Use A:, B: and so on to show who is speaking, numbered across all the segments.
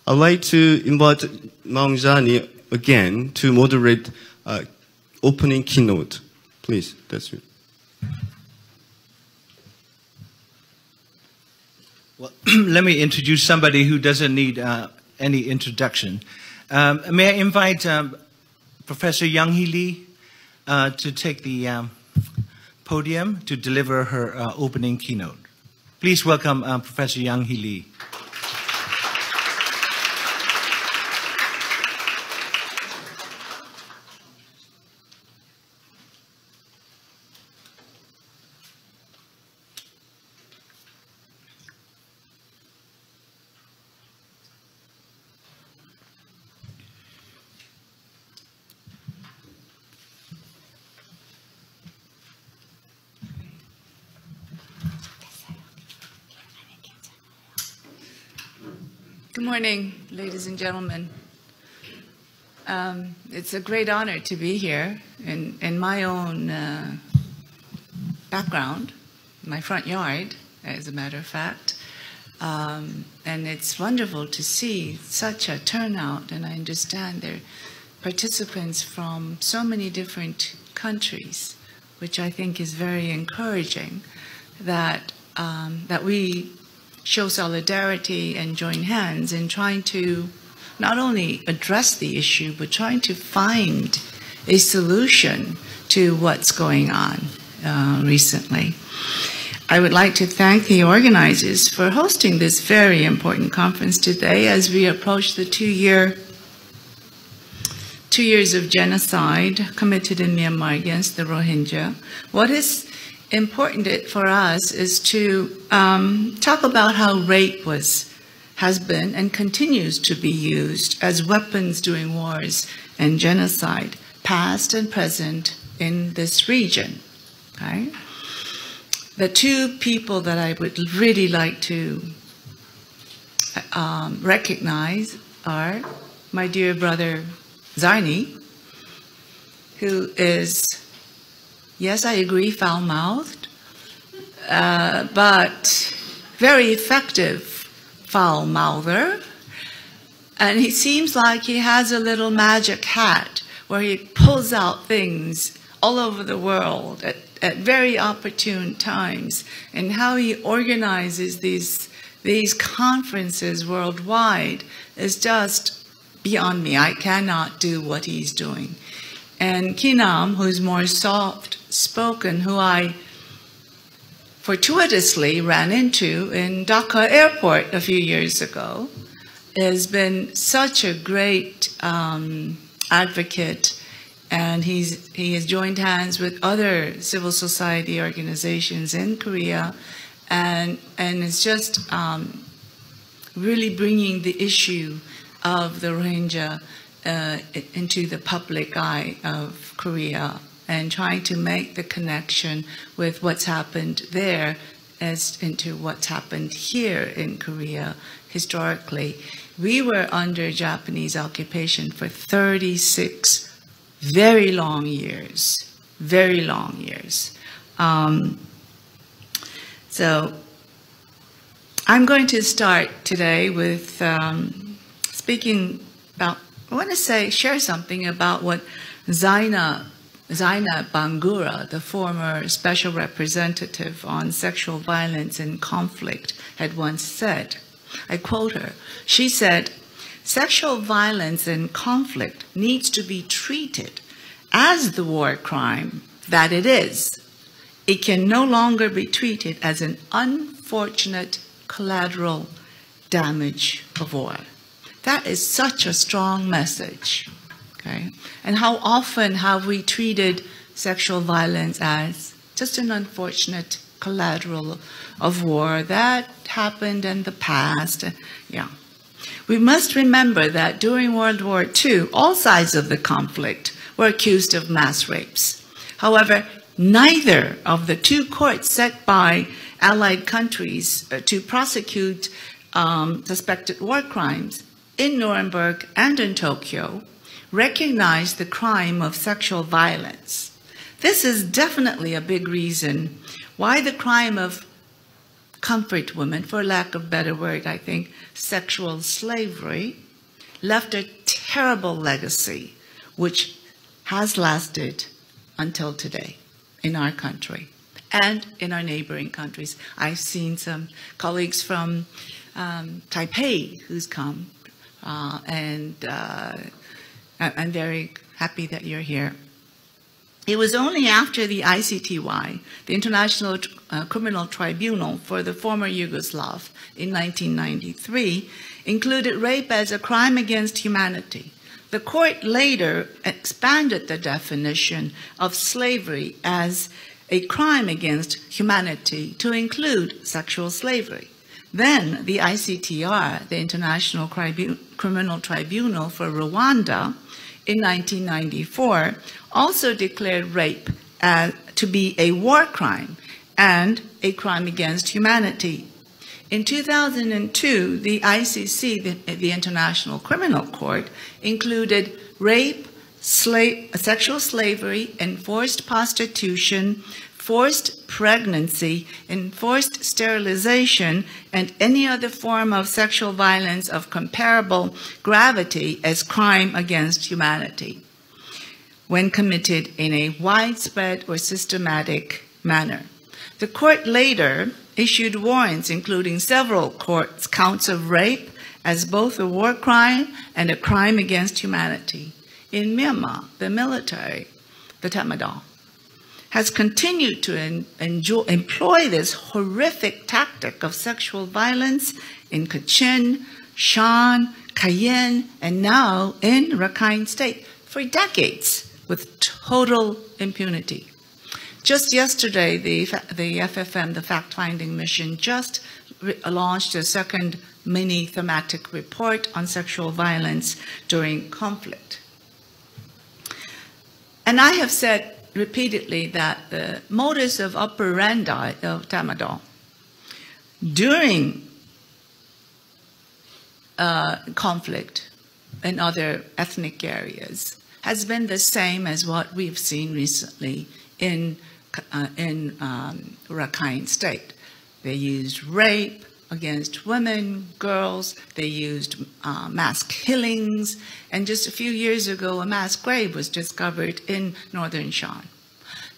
A: I'd like to invite Maung Jani again to moderate opening keynote. Please, that's it.
B: Well, let me introduce somebody who doesn't need any introduction. May I invite Professor Yanghee Lee to take the podium to deliver her opening keynote. Please welcome Professor Yanghee Lee.
C: Good morning, ladies and gentlemen. It's a great honor to be here in my own background, my front yard, as a matter of fact. And it's wonderful to see such a turnout, and I understand there are participants from so many different countries, which I think is very encouraging, that we show solidarity and join hands in trying to not only address the issue, but trying to find a solution to what's going on recently. I would like to thank the organizers for hosting this very important conference today as we approach the 2 years of genocide committed in Myanmar against the Rohingya. What is important for us is to talk about how rape has been and continues to be used as weapons during wars and genocide, past and present in this region. Okay? The two people that I would really like to recognize are my dear brother Zarni, who is, yes, I agree, foul-mouthed, but very effective foul-mouther. And he seems like he has a little magic hat where he pulls out things all over the world at very opportune times. And how he organizes these conferences worldwide is just beyond me. I cannot do what he's doing. And Kinam, who's more soft-spoken, who I fortuitously ran into in Dhaka airport a few years ago, has been such a great advocate, and he has joined hands with other civil society organizations in Korea, and is just really bringing the issue of the Rohingya into the public eye of Korea, and trying to make the connection with what's happened there as into what's happened here in Korea historically. We were under Japanese occupation for 36 very long years, very long years. So I'm going to start today with speaking about, I want to share something about what Zaina Bangura, the former special representative on sexual violence and conflict, had once said. I quote her. She said, "Sexual violence and conflict needs to be treated as the war crime that it is. It can no longer be treated as an unfortunate collateral damage of war." That is such a strong message. Okay? And how often have we treated sexual violence as just an unfortunate collateral of war that happened in the past? Yeah. We must remember that during World War II, all sides of the conflict were accused of mass rapes. However, neither of the two courts set by Allied countries to prosecute suspected war crimes in Nuremberg and in Tokyo recognized the crime of sexual violence. This is definitely a big reason why the crime of comfort women, for lack of a better word, I think, sexual slavery, left a terrible legacy, which has lasted until today in our country and in our neighboring countries. I've seen some colleagues from Taipei who's come, and I'm very happy that you're here. It was only after the ICTY, the International Criminal Tribunal for the former Yugoslav in 1993, included rape as a crime against humanity. The court later expanded the definition of slavery as a crime against humanity to include sexual slavery. Then the ICTR, the International Criminal Tribunal for Rwanda, in 1994, also declared rape to be a war crime and a crime against humanity. In 2002, the ICC, the International Criminal Court, included rape, sexual slavery, enforced prostitution, forced pregnancy, enforced sterilization, and any other form of sexual violence of comparable gravity as crime against humanity when committed in a widespread or systematic manner. The court later issued warrants including several counts of rape as both a war crime and a crime against humanity. In Myanmar, the military, the Tatmadaw, has continued to employ this horrific tactic of sexual violence in Kachin, Shan, Cayenne, and now in Rakhine State for decades with total impunity. Just yesterday, the FFM, the Fact-Finding Mission, just launched a second mini thematic report on sexual violence during conflict. And I have said repeatedly that the modus of operandi of Tatmadaw during conflict in other ethnic areas has been the same as what we've seen recently in Rakhine State. They used rape against women, girls, they used mass killings, and just a few years ago, a mass grave was discovered in northern Shan.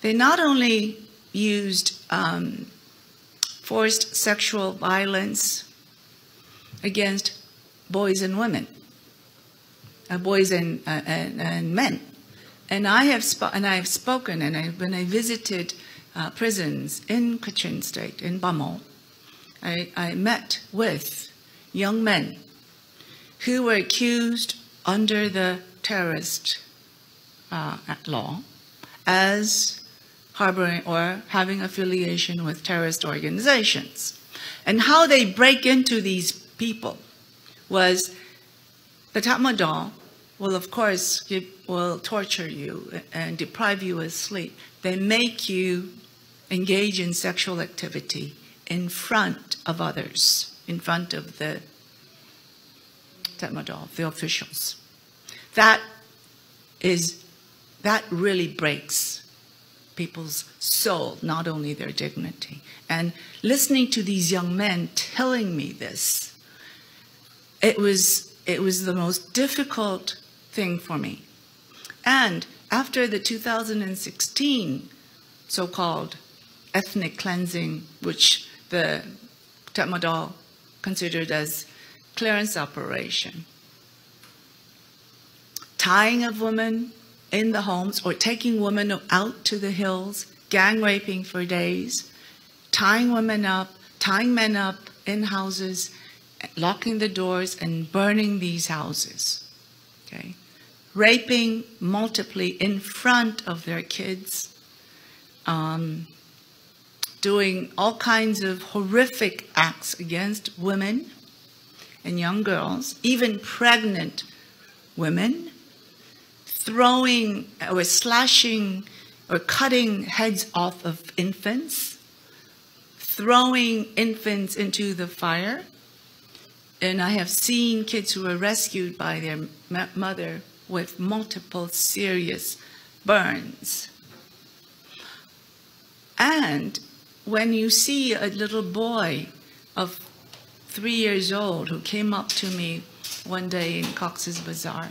C: They not only used forced sexual violence against boys and women, boys and men. And I have spoken, and when I visited prisons in Kachin State, in Bamon, I met with young men who were accused under the terrorist law as harboring or having affiliation with terrorist organizations. And how they break into these people was the Tatmadaw will, of course, will torture you and deprive you of sleep. They make you engage in sexual activity in front of others, in front of the Tatmadaw, the officials. That really breaks people's soul, not only their dignity. And listening to these young men telling me this, it was the most difficult thing for me. And after the 2016 so-called ethnic cleansing, which the Tatmadaw considered as clearance operation, tying of women in the homes or taking women out to the hills, gang raping for days, tying women up, tying men up in houses, locking the doors and burning these houses, okay? Raping multiply in front of their kids, doing all kinds of horrific acts against women and young girls, even pregnant women, throwing or slashing or cutting heads off of infants, throwing infants into the fire. And I have seen kids who were rescued by their mother with multiple serious burns. And when you see a little boy of 3 years old who came up to me one day in Cox's Bazar.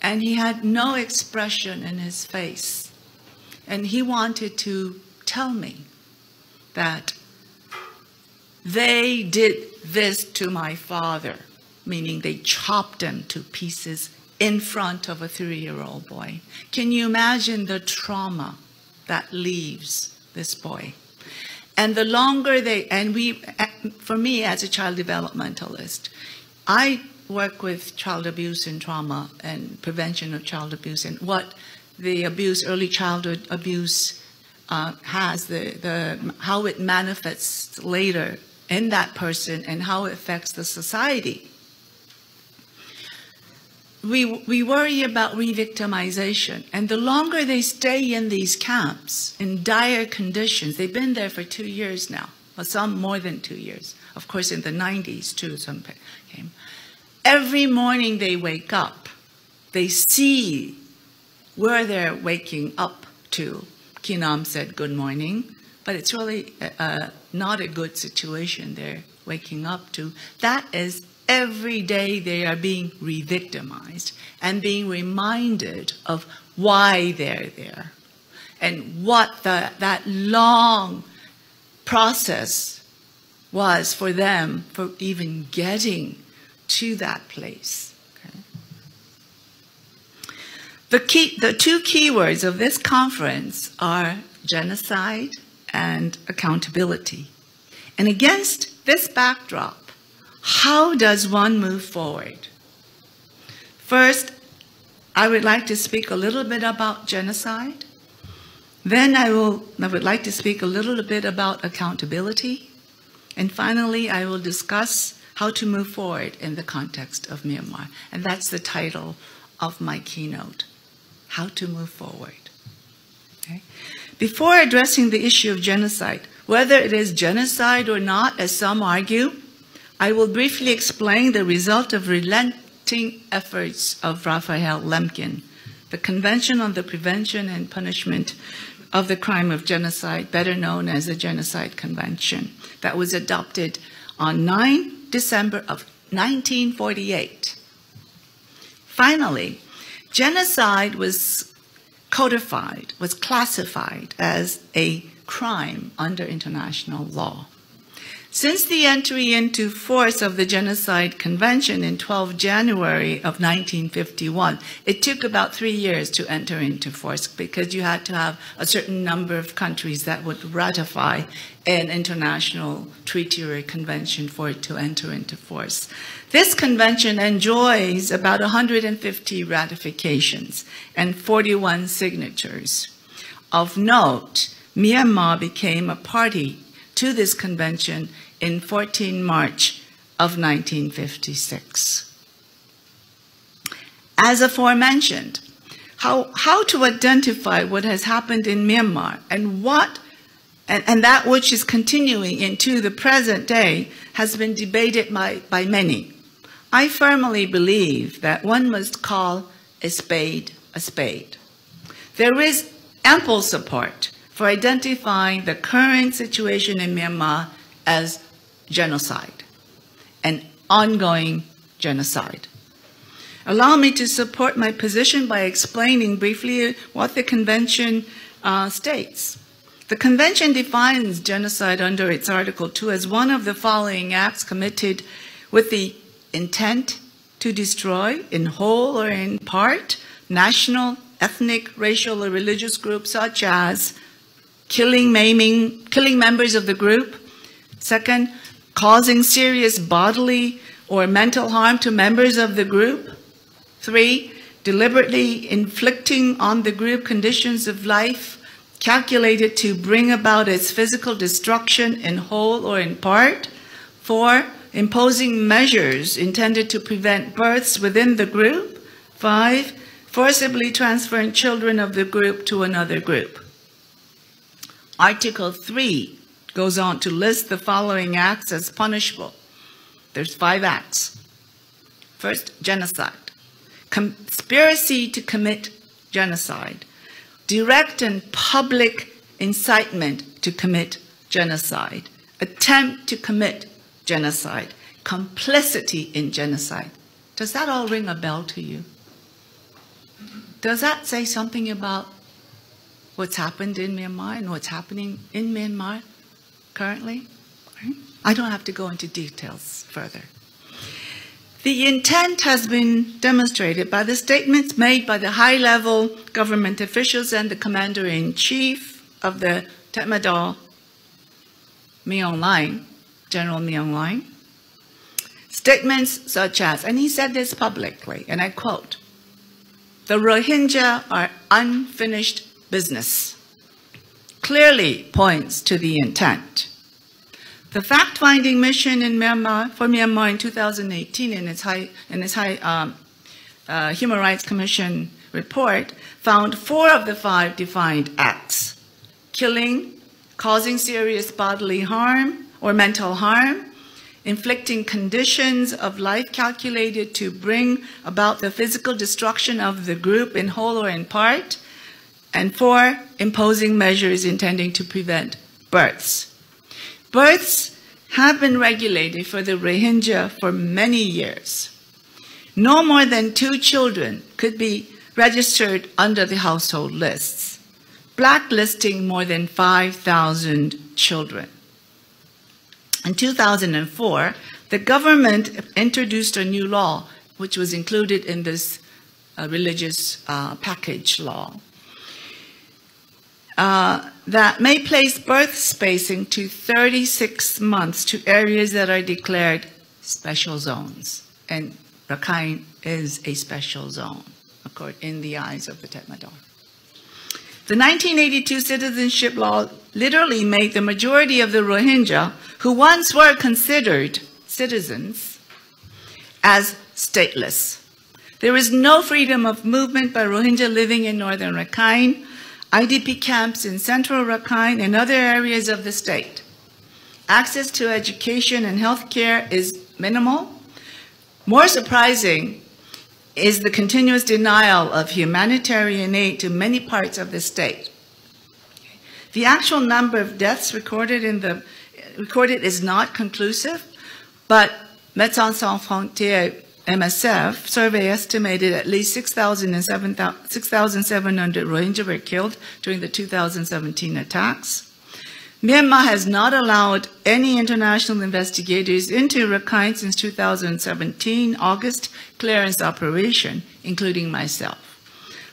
C: And he had no expression in his face. And he wanted to tell me that they did this to my father, meaning they chopped him to pieces in front of a 3-year-old boy. Can you imagine the trauma that leaves this boy? And the longer for me as a child developmentalist, I work with child abuse and trauma and prevention of child abuse and what the abuse, early childhood abuse has, how it manifests later in that person and how it affects the society. We worry about re-victimization, and the longer they stay in these camps in dire conditions, they've been there for 2 years now, or some more than 2 years. Of course, in the 90s too, some came. Every morning they wake up, they see where they're waking up to. Kinam said good morning, but it's really not a good situation they're waking up to. That is, every day they are being re-victimized and being reminded of why they're there and what that long process was for them for even getting to that place. Okay. The two keywords of this conference are genocide and accountability. And against this backdrop, how does one move forward? First, I would like to speak a little bit about genocide. Then I would like to speak a little bit about accountability. And finally, I will discuss how to move forward in the context of Myanmar. And that's the title of my keynote, How to Move Forward. Okay? Before addressing the issue of genocide, whether it is genocide or not, as some argue, I will briefly explain the result of relenting efforts of Raphael Lemkin, the Convention on the Prevention and Punishment of the Crime of Genocide, better known as the Genocide Convention, that was adopted on 9 December of 1948. Finally, genocide was codified, was classified as a crime under international law. Since the entry into force of the Genocide Convention in 12 January of 1951, it took about 3 years to enter into force because you had to have a certain number of countries that would ratify an international treaty or a convention for it to enter into force. This convention enjoys about 150 ratifications and 41 signatures. Of note, Myanmar became a party to this convention in 14 March of 1956. As aforementioned, how to identify what has happened in Myanmar and that which is continuing into the present day has been debated by many. I firmly believe that one must call a spade a spade. There is ample support for identifying the current situation in Myanmar as genocide, an ongoing genocide. Allow me to support my position by explaining briefly what the convention states. The convention defines genocide under its Article 2 as one of the following acts committed with the intent to destroy, in whole or in part, national, ethnic, racial, or religious groups such as killing, maiming, killing members of the group. Second, causing serious bodily or mental harm to members of the group. 3, deliberately inflicting on the group conditions of life calculated to bring about its physical destruction in whole or in part. 4, imposing measures intended to prevent births within the group. 5, forcibly transferring children of the group to another group. Article 3 goes on to list the following acts as punishable. There's 5 acts. First, genocide. Conspiracy to commit genocide. Direct and public incitement to commit genocide. attempt to commit genocide, complicity in genocide. Does that all ring a bell to you? Does that say something about what's happened in Myanmar and what's happening in Myanmar currently? I don't have to go into details further. The intent has been demonstrated by the statements made by the high-level government officials and the commander-in-chief of the Tatmadaw, Myung Line, General Myung Line. Statements such as, and he said this publicly, and I quote, "The Rohingya are unfinished business," clearly points to the intent. The fact-finding mission in Myanmar, for Myanmar in 2018 in its Human Rights Commission report found 4 of the 5 defined acts: killing, causing serious bodily harm or mental harm, inflicting conditions of life calculated to bring about the physical destruction of the group in whole or in part, and 4, imposing measures intending to prevent births. Births have been regulated for the Rohingya for many years. No more than 2 children could be registered under the household lists, blacklisting more than 5,000 children. In 2004, the government introduced a new law, which was included in this religious package law, that may place birth spacing to 36 months to areas that are declared special zones. And Rakhine is a special zone, in the eyes of the Tatmadaw. The 1982 citizenship law literally made the majority of the Rohingya, who once were considered citizens, as stateless. There is no freedom of movement by Rohingya living in northern Rakhine, IDP camps in central Rakhine and other areas of the state. Access to education and health care is minimal. More surprising is the continuous denial of humanitarian aid to many parts of the state. The actual number of deaths recorded is not conclusive, but Médecins Sans Frontières MSF survey estimated at least 6,700 Rohingya were killed during the 2017 attacks. Myanmar has not allowed any international investigators into Rakhine since 2017 August clearance operation, including myself.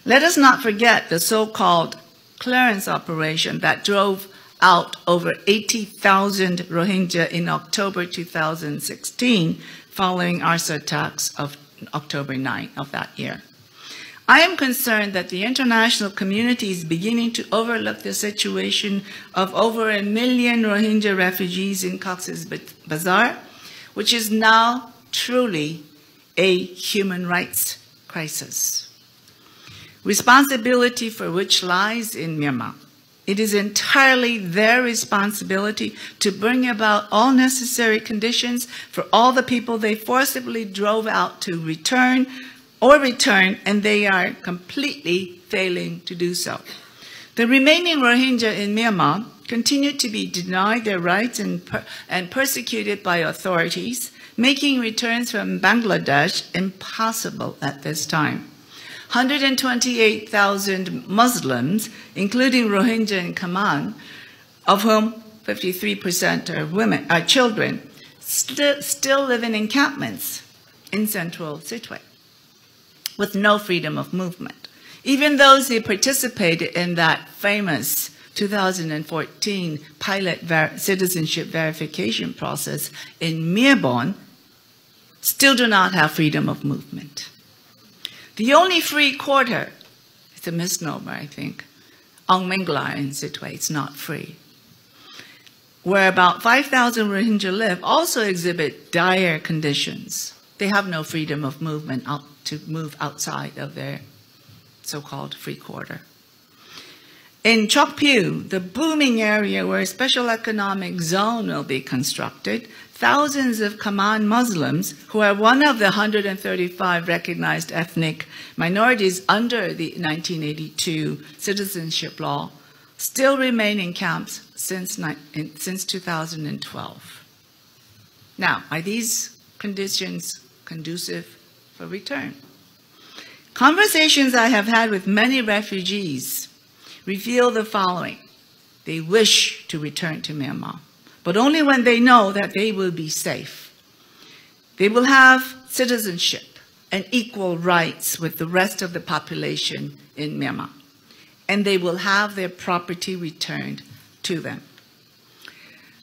C: Let us not forget the so-called clearance operation that drove out over 80,000 Rohingya in October 2016 following ARSA attacks of October 9 of that year. I am concerned that the international community is beginning to overlook the situation of over 1 million Rohingya refugees in Cox's Bazar, which is now truly a human rights crisis. Responsibility for which lies in Myanmar. It is entirely their responsibility to bring about all necessary conditions for all the people they forcibly drove out to return, and they are completely failing to do so. The remaining Rohingya in Myanmar continue to be denied their rights and persecuted by authorities, making returns from Bangladesh impossible at this time. 128,000 Muslims, including Rohingya and Kaman, of whom 53% are children, still live in encampments in central Sittwe, with no freedom of movement. Even those who participated in that famous 2014 pilot citizenship verification process in Myeobon still do not have freedom of movement. The only free quarter, it's a misnomer, I think, Ong Mengla in Sittwe, it's not free, where about 5,000 Rohingya live, also exhibit dire conditions. They have no freedom of movement to move outside of their so-called free quarter. In Chokpyu, the booming area where a special economic zone will be constructed, thousands of Kaman Muslims, who are one of the 135 recognized ethnic minorities under the 1982 citizenship law, still remain in camps since 2012. Now, are these conditions conducive for return? Conversations I have had with many refugees reveal the following. They wish to return to Myanmar, but only when they know that they will be safe. They will have citizenship and equal rights with the rest of the population in Myanmar, and they will have their property returned to them.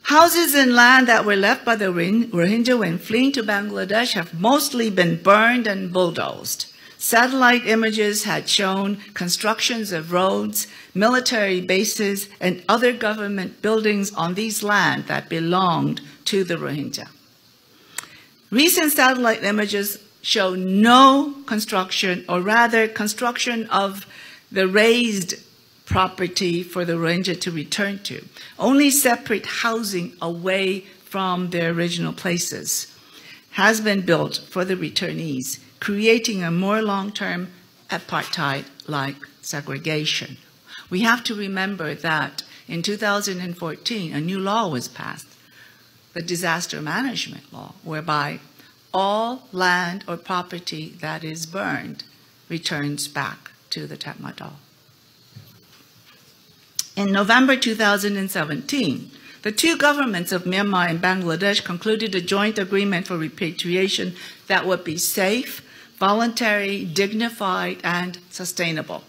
C: Houses and land that were left by the Rohingya when fleeing to Bangladesh have mostly been burned and bulldozed. Satellite images had shown constructions of roads, military bases, and other government buildings on these land that belonged to the Rohingya. Recent satellite images show no construction, or rather construction of the raised property for the Rohingya to return to, only separate housing away from their original places has been built for the returnees, creating a more long-term apartheid-like segregation. We have to remember that in 2014, a new law was passed, the disaster management law, whereby all land or property that is burned returns back to the Tatmadaw. In November 2017, the two governments of Myanmar and Bangladesh concluded a joint agreement for repatriation that would be safe, voluntary, dignified, and sustainable.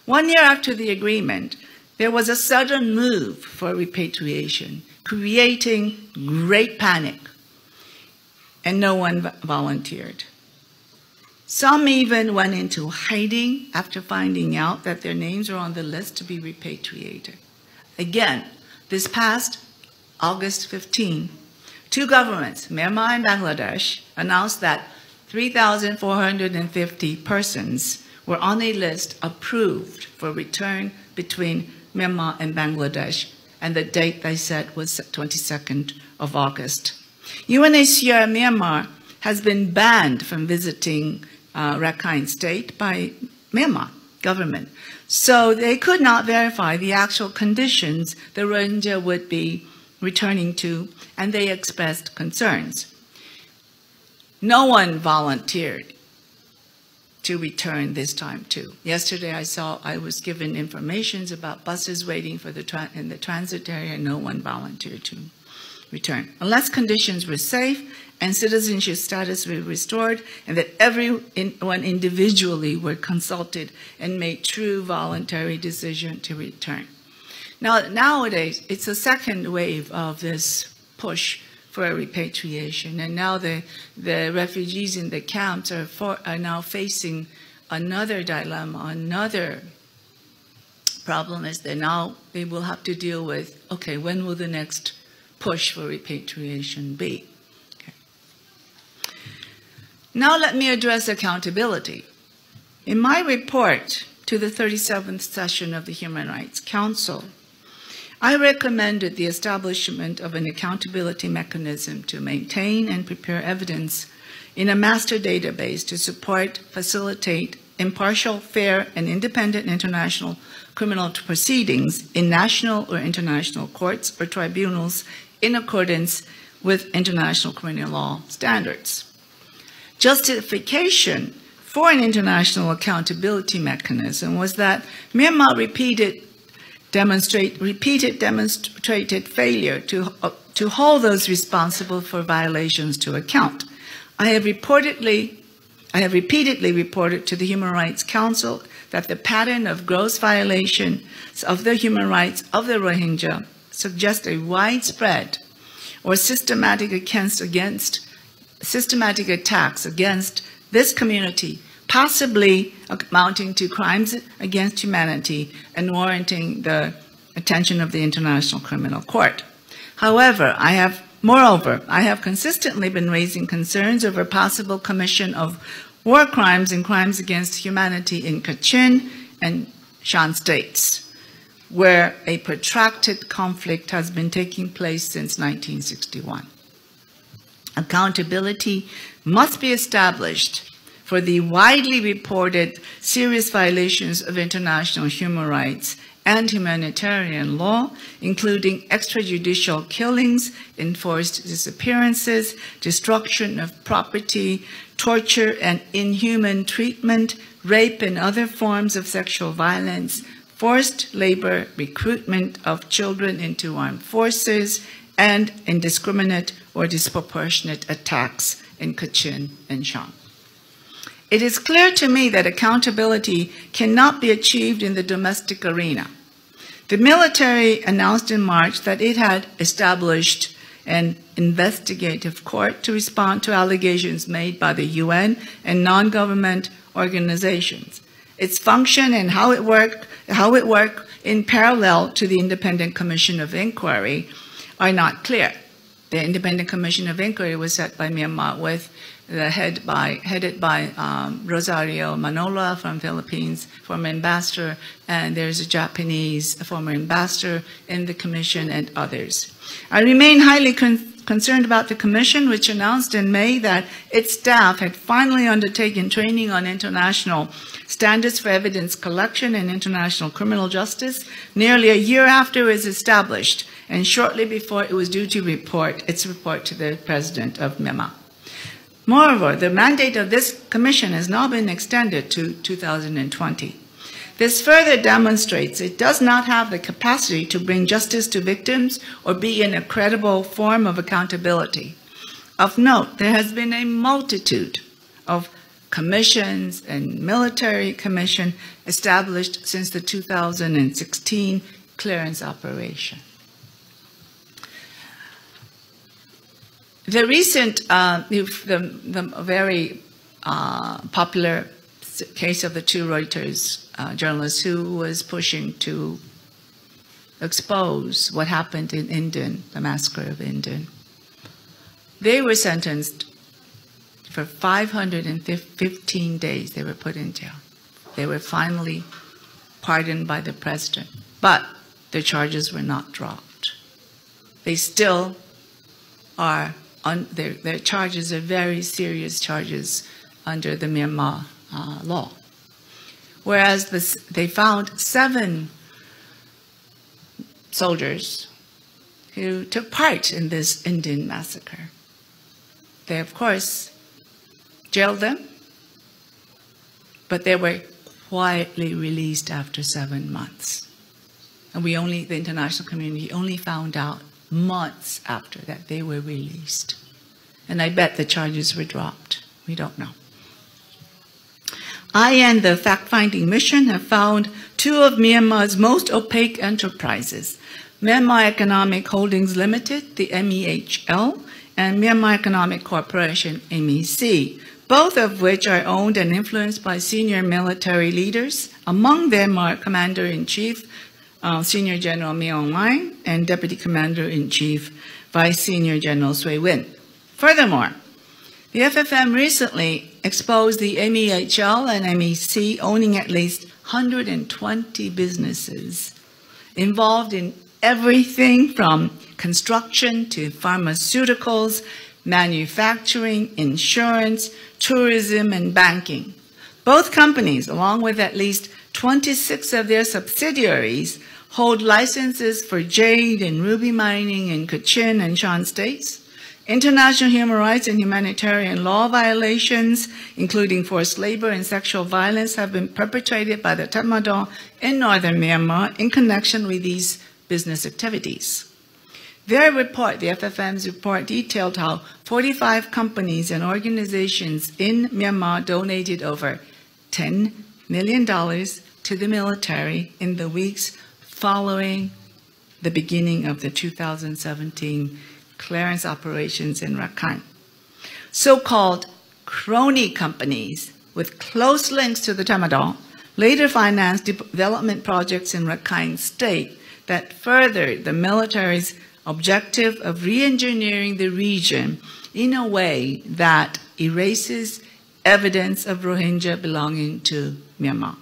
C: 1 year after the agreement, there was a sudden move for repatriation, creating great panic, and no one volunteered. Some even went into hiding after finding out that their names were on the list to be repatriated. Again, this past August 15, two governments, Myanmar and Bangladesh, announced that 3,450 persons were on a list approved for return between Myanmar and Bangladesh, and the date they said was 22nd of August. UNHCR Myanmar has been banned from visiting Rakhine State by Myanmar government. So they could not verify the actual conditions the Rohingya would be returning to, and they expressed concerns. No one volunteered to return this time too. Yesterday I was given information about buses waiting for in the transit area, and no one volunteered to return. Unless conditions were safe and citizenship status were restored, and that everyone individually were consulted and made true voluntary decision to return. Now, nowadays, it's a second wave of this push for a repatriation, and now the refugees in the camps are now facing another dilemma, another problem is that now they will have to deal with, okay, when will the next push for repatriation be? Okay. Now let me address accountability. In my report to the 37th session of the Human Rights Council, I recommended the establishment of an accountability mechanism to maintain and prepare evidence in a master database to support, facilitate impartial, fair, and independent international criminal proceedings in national or international courts or tribunals in accordance with international criminal law standards. Justification for an international accountability mechanism was that Myanmar demonstrated failure to hold those responsible for violations to account. I have repeatedly reported to the Human Rights Council that the pattern of gross violation of the human rights of the Rohingya suggests a widespread or systematic attacks against this community, possibly amounting to crimes against humanity and warranting the attention of the International Criminal Court. However, moreover, I have consistently been raising concerns over possible commission of war crimes and crimes against humanity in Kachin and Shan states, where a protracted conflict has been taking place since 1961. Accountability must be established for the widely reported serious violations of international human rights and humanitarian law, including extrajudicial killings, enforced disappearances, destruction of property, torture and inhuman treatment, rape and other forms of sexual violence, forced labor, recruitment of children into armed forces, and indiscriminate or disproportionate attacks in Kachin and Shan. It is clear to me that accountability cannot be achieved in the domestic arena. The military announced in March that it had established an investigative court to respond to allegations made by the UN and non-government organizations. Its function and how it worked in parallel to the Independent Commission of Inquiry are not clear. The Independent Commission of Inquiry was set by Myanmar headed by Rosario Manola from Philippines, former ambassador, and there's a Japanese former ambassador in the commission and others. I remain highly concerned about the commission, which announced in May that its staff had finally undertaken training on international standards for evidence collection and international criminal justice nearly a year after it was established and shortly before it was due to report its report to the President of Myanmar. Moreover, the mandate of this commission has now been extended to 2020. This further demonstrates it does not have the capacity to bring justice to victims or be in a credible form of accountability. Of note, there has been a multitude of commissions and military commission established since the 2016 clearance operation. The recent, the very popular case of the two Reuters journalists who was pushing to expose what happened in Indon, the massacre of Indon. They were sentenced for 515 days. They were put in jail. They were finally pardoned by the president, but their charges were not dropped. They still are, their charges are very serious charges under the Myanmar law. Whereas they found 7 soldiers who took part in this Indian massacre. They, of course, jailed them, but they were quietly released after 7 months. And the international community only found out months after that they were released. And I bet the charges were dropped. We don't know. I and the fact-finding mission have found 2 of Myanmar's most opaque enterprises, Myanmar Economic Holdings Limited, the MEHL, and Myanmar Economic Corporation, MEC, both of which are owned and influenced by senior military leaders. Among them are Commander-in-Chief, Senior General Myung Maing, and Deputy Commander-in-Chief, Vice Senior General Sui Win. Furthermore, the FFM recently exposed the MEHL and MEC owning at least 120 businesses involved in everything from construction to pharmaceuticals, manufacturing, insurance, tourism, and banking. Both companies, along with at least 26 of their subsidiaries, hold licenses for jade and ruby mining in Kachin and Shan states. International human rights and humanitarian law violations, including forced labor and sexual violence, have been perpetrated by the Tatmadaw in northern Myanmar in connection with these business activities. Their report, the FFM's report, detailed how 45 companies and organizations in Myanmar donated over $10 million to the military in the weeks following the beginning of the 2017 clearance operations in Rakhine. So-called crony companies with close links to the Tatmadaw later financed development projects in Rakhine State that furthered the military's objective of re-engineering the region in a way that erases evidence of Rohingya belonging to Myanmar.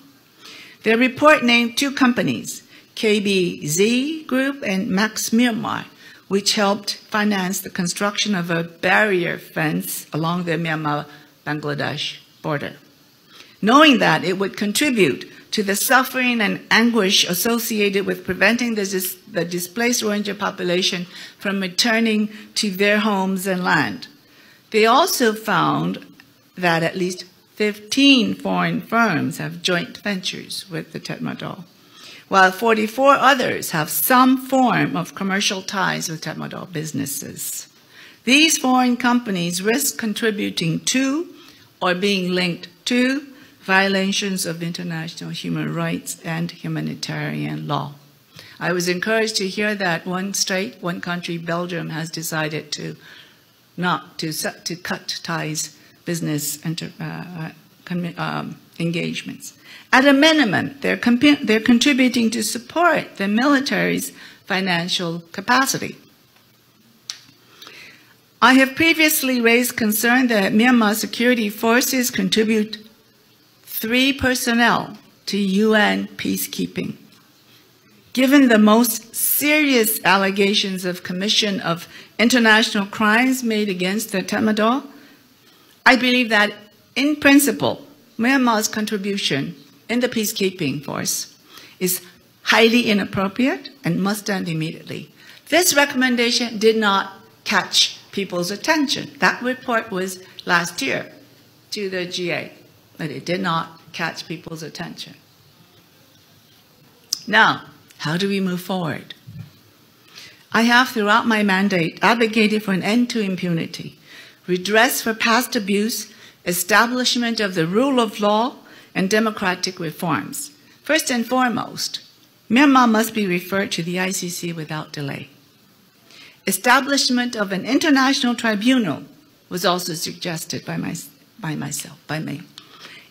C: Their report named 2 companies, KBZ Group and Max Myanmar, which helped finance the construction of a barrier fence along the Myanmar-Bangladesh border. Knowing that it would contribute to the suffering and anguish associated with preventing the displaced Rohingya population from returning to their homes and land. They also found that at least 15 foreign firms have joint ventures with the Tatmadaw, while 44 others have some form of commercial ties with Tatmadaw businesses. These foreign companies risk contributing to or being linked to violations of international human rights and humanitarian law. I was encouraged to hear that one country, Belgium, has decided to cut ties, business engagements. At a minimum, they're contributing to support the military's financial capacity. I have previously raised concern that Myanmar security forces contribute 3 personnel to UN peacekeeping. Given the most serious allegations of commission of international crimes made against the Tatmadaw, I believe that, in principle, Myanmar's contribution in the peacekeeping force is highly inappropriate and must end immediately. This recommendation did not catch people's attention. That report was last year to the GA, but it did not catch people's attention. Now, how do we move forward? I have, throughout my mandate, advocated for an end to impunity, redress for past abuse, establishment of the rule of law, and democratic reforms. First and foremost, Myanmar must be referred to the ICC without delay. Establishment of an international tribunal was also suggested by me.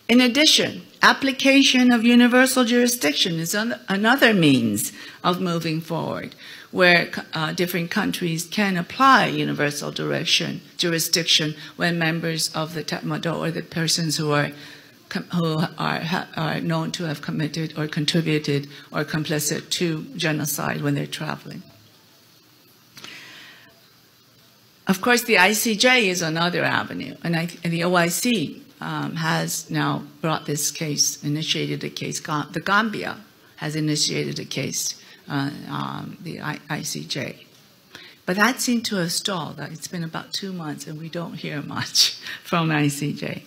C: In addition, application of universal jurisdiction is another means of moving forward, where different countries can apply universal jurisdiction when members of the Tatmadaw or the persons who are known to have committed or contributed or complicit to genocide when they're traveling. Of course, the ICJ is another avenue, and the OIC has now brought this case, initiated a case. The Gambia has initiated a case, the ICJ. But that seemed to have stalled. It's been about 2 months, and we don't hear much from ICJ.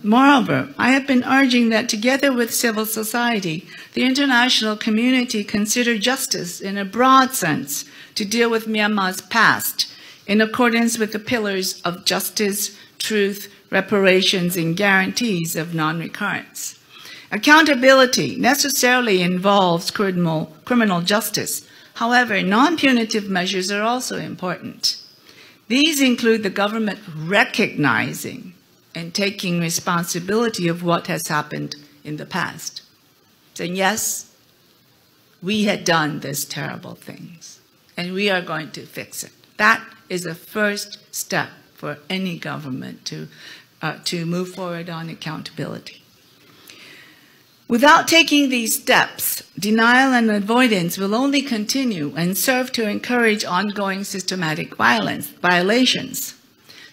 C: Moreover, I have been urging that together with civil society, the international community consider justice in a broad sense to deal with Myanmar's past in accordance with the pillars of justice, truth, reparations, and guarantees of non-recurrence. Accountability necessarily involves criminal justice. However, non-punitive measures are also important. These include the government recognizing and taking responsibility of what has happened in the past. Saying, yes, we had done these terrible things, and we are going to fix it. That is a first step for any government to move forward on accountability. Without taking these steps, denial and avoidance will only continue and serve to encourage ongoing systematic violations.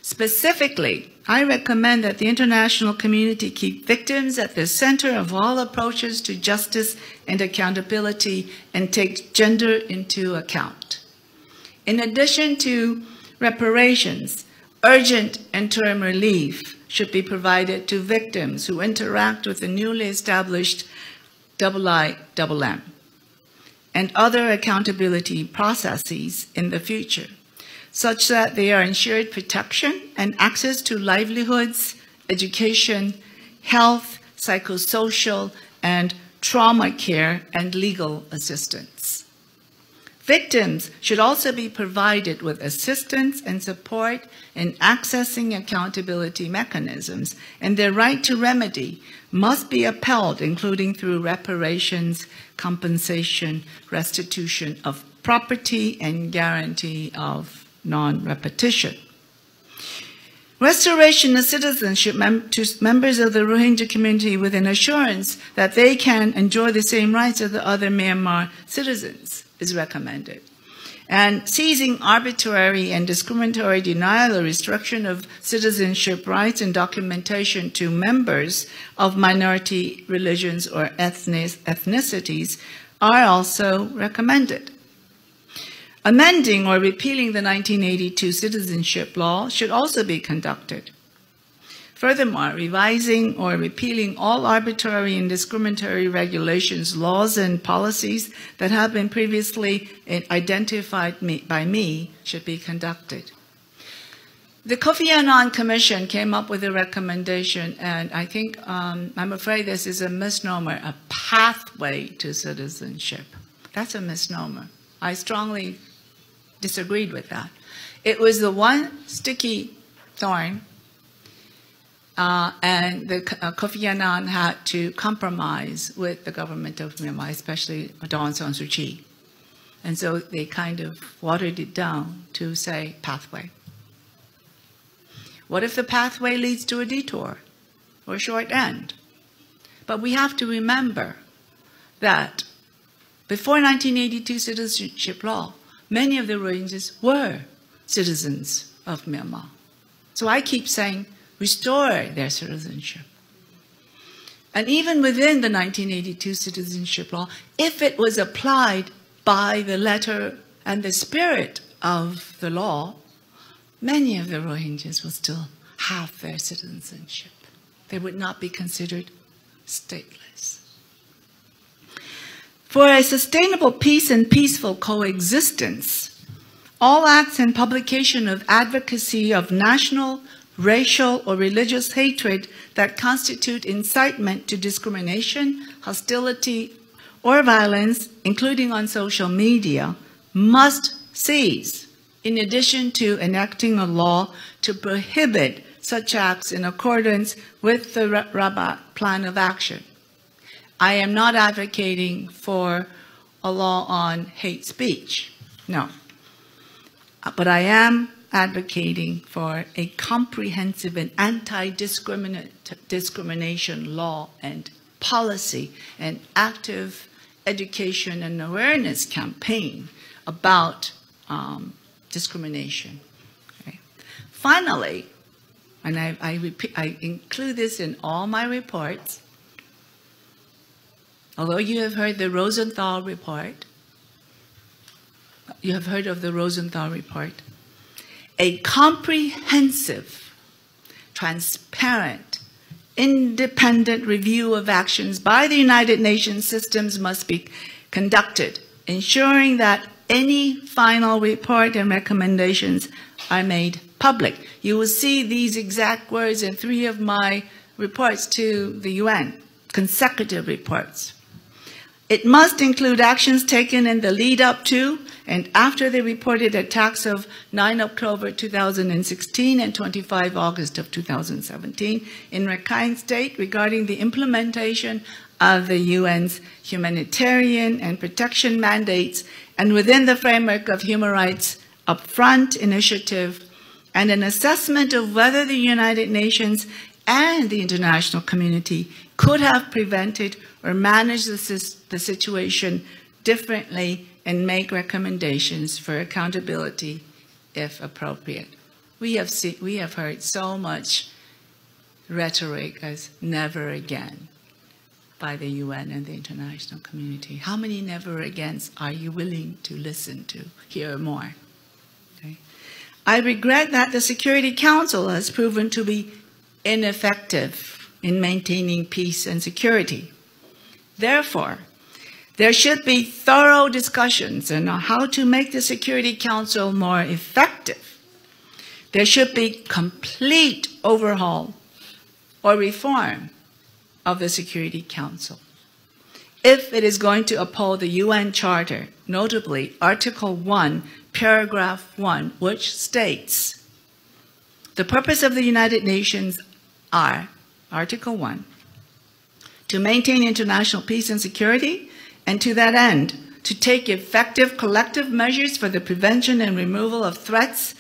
C: Specifically, I recommend that the international community keep victims at the center of all approaches to justice and accountability and take gender into account. In addition to reparations, urgent interim relief should be provided to victims who interact with the newly established IIMM and other accountability processes in the future, such that they are ensured protection and access to livelihoods, education, health, psychosocial, and trauma care and legal assistance. Victims should also be provided with assistance and support in accessing accountability mechanisms, and their right to remedy must be upheld, including through reparations, compensation, restitution of property, and guarantee of non-repetition. Restoration of citizenship to members of the Rohingya community with an assurance that they can enjoy the same rights as the other Myanmar citizens is recommended. and seizing arbitrary and discriminatory denial or restriction of citizenship rights and documentation to members of minority religions or ethnicities are also recommended. Amending or repealing the 1982 citizenship law should also be conducted. Furthermore, revising or repealing all arbitrary and discriminatory regulations, laws, and policies that have been previously identified by me should be conducted. The Kofi Annan Commission came up with a recommendation, and I think, I'm afraid this is a misnomer, a pathway to citizenship. That's a misnomer. I strongly disagreed with that. It was the one sticky thorn, and Kofi Annan had to compromise with the government of Myanmar, especially Aung San Suu Kyi. And so they kind of watered it down to say pathway. What if the pathway leads to a detour or a short end? But we have to remember that before 1982 citizenship law, many of the Rohingyas were citizens of Myanmar. So I keep saying, restore their citizenship. And even within the 1982 citizenship law, if it was applied by the letter and the spirit of the law, many of the Rohingyas will still have their citizenship. They would not be considered stateless. For a sustainable peace and peaceful coexistence, all acts and publication of advocacy of national, racial, or religious hatred that constitute incitement to discrimination, hostility, or violence, including on social media, must cease, in addition to enacting a law to prohibit such acts in accordance with the Rabat Plan of Action. I am not advocating for a law on hate speech, no. But I am advocating for a comprehensive and anti-discrimination law and policy and active education and awareness campaign about discrimination. Okay. Finally, and I include this in all my reports, although you have heard the Rosenthal report, you have heard of the Rosenthal report, a comprehensive, transparent, independent review of actions by the United Nations systems must be conducted, ensuring that any final report and recommendations are made public. You will see these exact words in 3 of my reports to the UN, consecutive reports. It must include actions taken in the lead up to and after the reported attacks of 9 October 2016 and 25 August of 2017 in Rakhine State regarding the implementation of the UN's humanitarian and protection mandates and within the framework of Human Rights Upfront initiative, and an assessment of whether the United Nations and the international community could have prevented or managed the situation differently and make recommendations for accountability if appropriate. We have heard so much rhetoric as never again by the UN and the international community. How many never agains are you willing to listen to, hear more? Okay. I regret that the Security Council has proven to be ineffective in maintaining peace and security. Therefore, there should be thorough discussions on how to make the Security Council more effective. There should be complete overhaul or reform of the Security Council. If it is going to uphold the UN Charter, notably Article 1, Paragraph 1, which states, the purpose of the United Nations are, Article 1, to maintain international peace and security, and to that end, to take effective collective measures for the prevention and removal of threats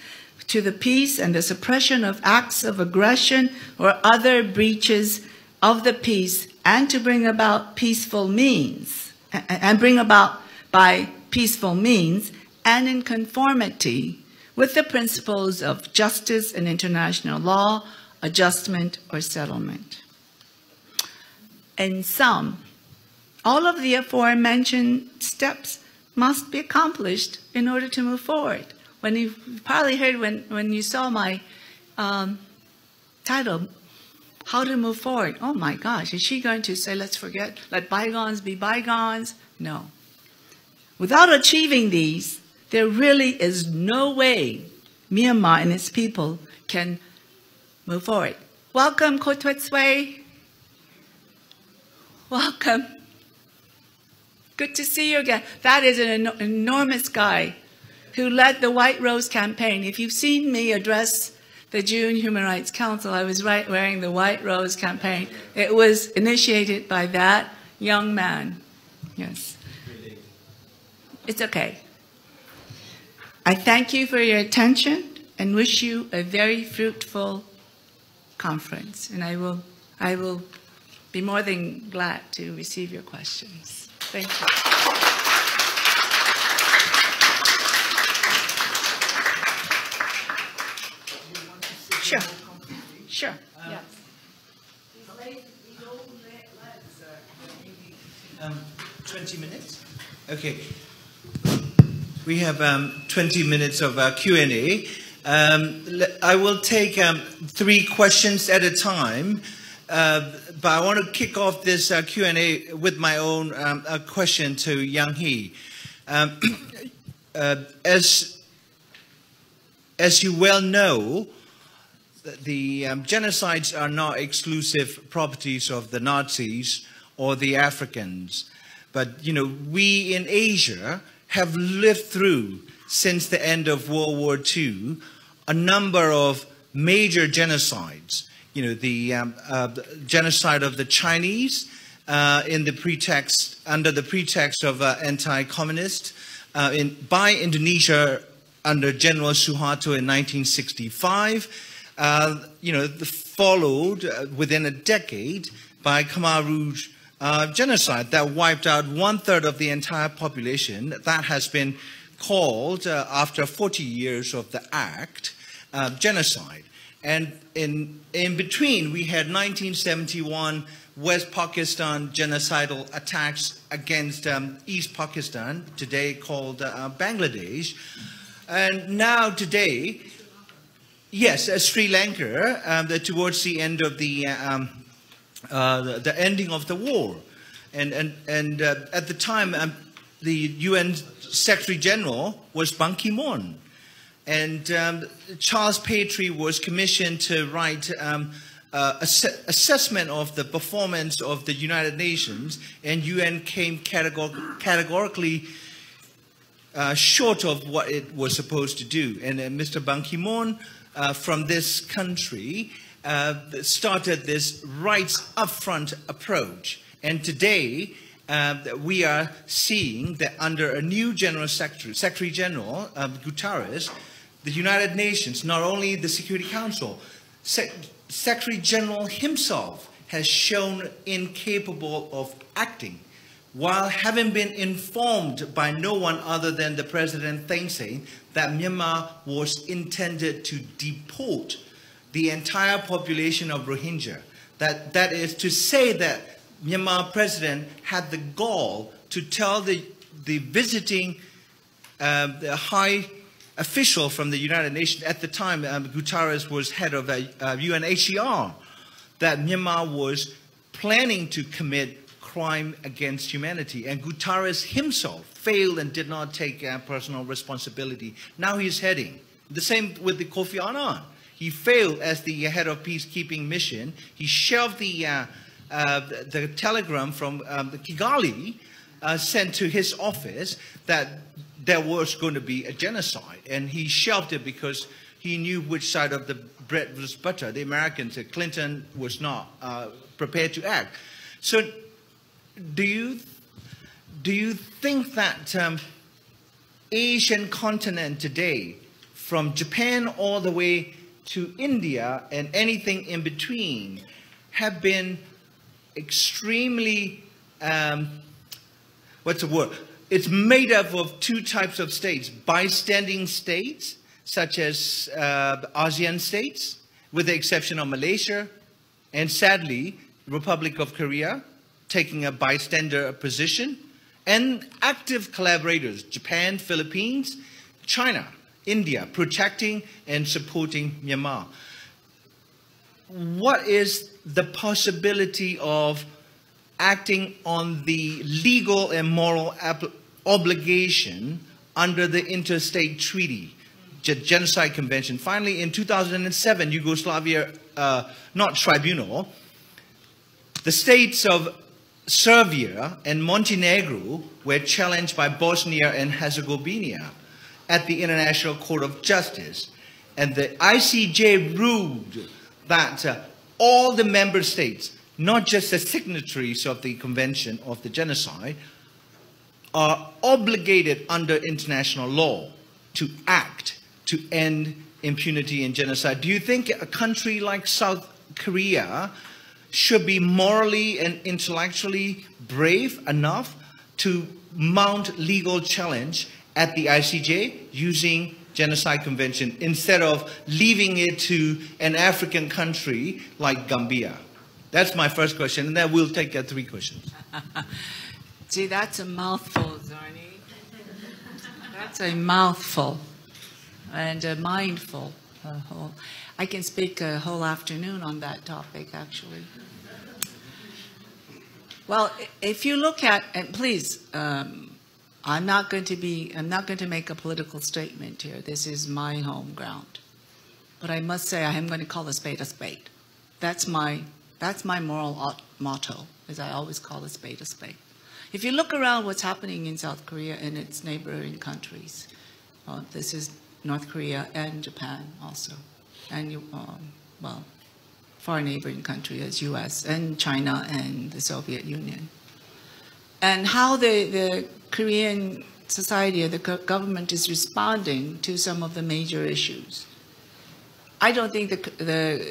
C: to the peace and the suppression of acts of aggression or other breaches of the peace, and to bring about peaceful means, and bring about by peaceful means, and in conformity with the principles of justice and international law, adjustment, or settlement. In sum, all of the aforementioned steps must be accomplished in order to move forward. When you probably heard when you saw my title, How to Move Forward. Oh my gosh, is she going to say, let's forget, let bygones be bygones? No. Without achieving these, there really is no way Myanmar and its people can move forward. Welcome, Kotwetswe. Welcome. Good to see you again. That is an enormous guy who led the White Rose campaign. If you've seen me address the June Human Rights Council, I was wearing the White Rose campaign. It was initiated by that young man. Yes. It's okay. I thank you for your attention and wish you a very fruitful conference. And I will be more than glad to receive your questions. Thank you. Sure. Sure. Yes.
B: 20 minutes? Okay. We have 20 minutes of Q&A. I will take 3 questions at a time, but I want to kick off this Q&A with my own question to Yanghee. As you well know, the genocides are not exclusive properties of the Nazis or the Africans, but we in Asia have lived through, since the end of World War II, a number of major genocides. The genocide of the Chinese under the pretext of anti-communist, by Indonesia under General Suharto in 1965, followed within a decade by Khmer Rouge genocide that wiped out 1/3 of the entire population. That has been called, after 40 years of the act, genocide. And in between, we had 1971 West Pakistan genocidal attacks against East Pakistan, today called Bangladesh. And now today, yes, Sri Lanka, towards the end of the ending of the war. And at the time, the UN Secretary General was Ban Ki-moon. And Charles Petrie was commissioned to write assessment of the performance of the United Nations, and UN came categorically short of what it was supposed to do. And Mr. Ban Ki-moon from this country started this rights upfront approach. And today, we are seeing that under a new General Secretary General, Guterres, the United Nations, not only the Security Council, Secretary General himself has shown incapable of acting, while having been informed by no one other than the President Thein Sein that Myanmar was intended to deport the entire population of Rohingya. That is to say that Myanmar President had the gall to tell the visiting the high official from the United Nations at the time, Guterres was head of UNHCR, that Myanmar was planning to commit crime against humanity. And Guterres himself failed and did not take personal responsibility. Now he's heading. The same with the Kofi Annan. He failed as the head of peacekeeping mission. He shelved the telegram from Kigali sent to his office that there was going to be a genocide. And he shelved it because he knew which side of the bread was butter. The Americans, Clinton was not prepared to act. So do you think that Asian continent today, from Japan all the way to India and anything in between, have been extremely, it's made up of two types of states: bystanding states, such as ASEAN states, with the exception of Malaysia, and sadly, Republic of Korea, taking a bystander position, and active collaborators: Japan, Philippines, China, India, protecting and supporting Myanmar. What is the possibility of acting on the legal and moral obligation under the Interstate Treaty, Genocide Convention? Finally, in 2007, Yugoslavia, not tribunal, the states of Serbia and Montenegro were challenged by Bosnia and Herzegovina at the International Court of Justice. And the ICJ ruled that all the member states, not just the signatories of the Convention of the Genocide, are obligated under international law to act to end impunity and genocide. Do you think a country like South Korea should be morally and intellectually brave enough to mount legal challenge at the ICJ using Genocide Convention instead of leaving it to an African country like Gambia? That's my first question, and then we'll take 3 questions.
C: See, that's a mouthful, Zarni. That's a mouthful and a mindful. I can speak a whole afternoon on that topic, actually. Well, if you look at, and please, I'm not going to make a political statement here. This is my home ground. But I must say, I am going to call a spade a spade. That's my moral motto, is I always call a spade a spade. If you look around what's happening in South Korea and its neighboring countries, this is North Korea and Japan also, and well, far neighboring countries as U.S. and China and the Soviet Union, and how the Korean society or the government is responding to some of the major issues. I don't think the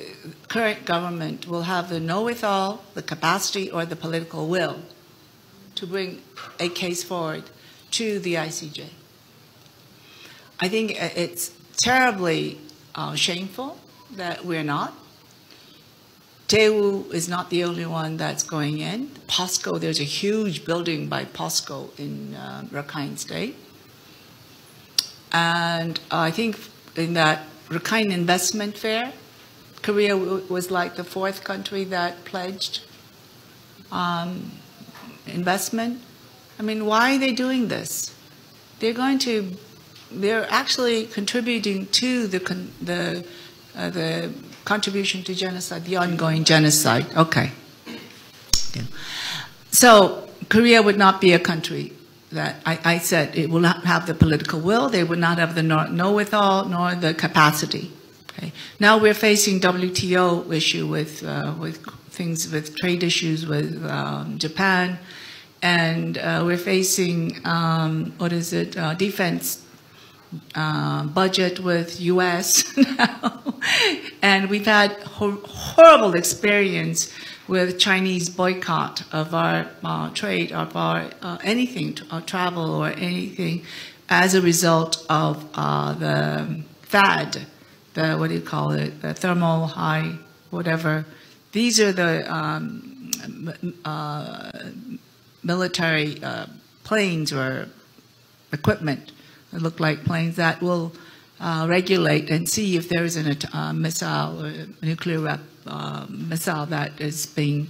C: current government will have the know-it-all, the capacity, or the political will to bring a case forward to the ICJ. I think it's terribly shameful that we're not. Daewoo is not the only one that's going in. POSCO, there's a huge building by POSCO in Rakhine State. And I think in that Rakhine Investment Fair, Korea was like the 4th country that pledged investment. I mean, why are they doing this? They're actually contributing to the contribution to genocide, the ongoing genocide. Okay. Yeah. So Korea would not be a country that I said it will not have the political will. They would not have the know-it-all nor the capacity. Okay. Now we're facing WTO issue with trade issues with Japan, and we're facing defense budget with U.S. now, and we've had horrible experience with Chinese boycott of our trade, of our anything, our travel or anything, as a result of the THAAD, the thermal high, whatever. These are the military planes or equipment that look like planes that will regulate and see if there is a missile or a nuclear missile that is being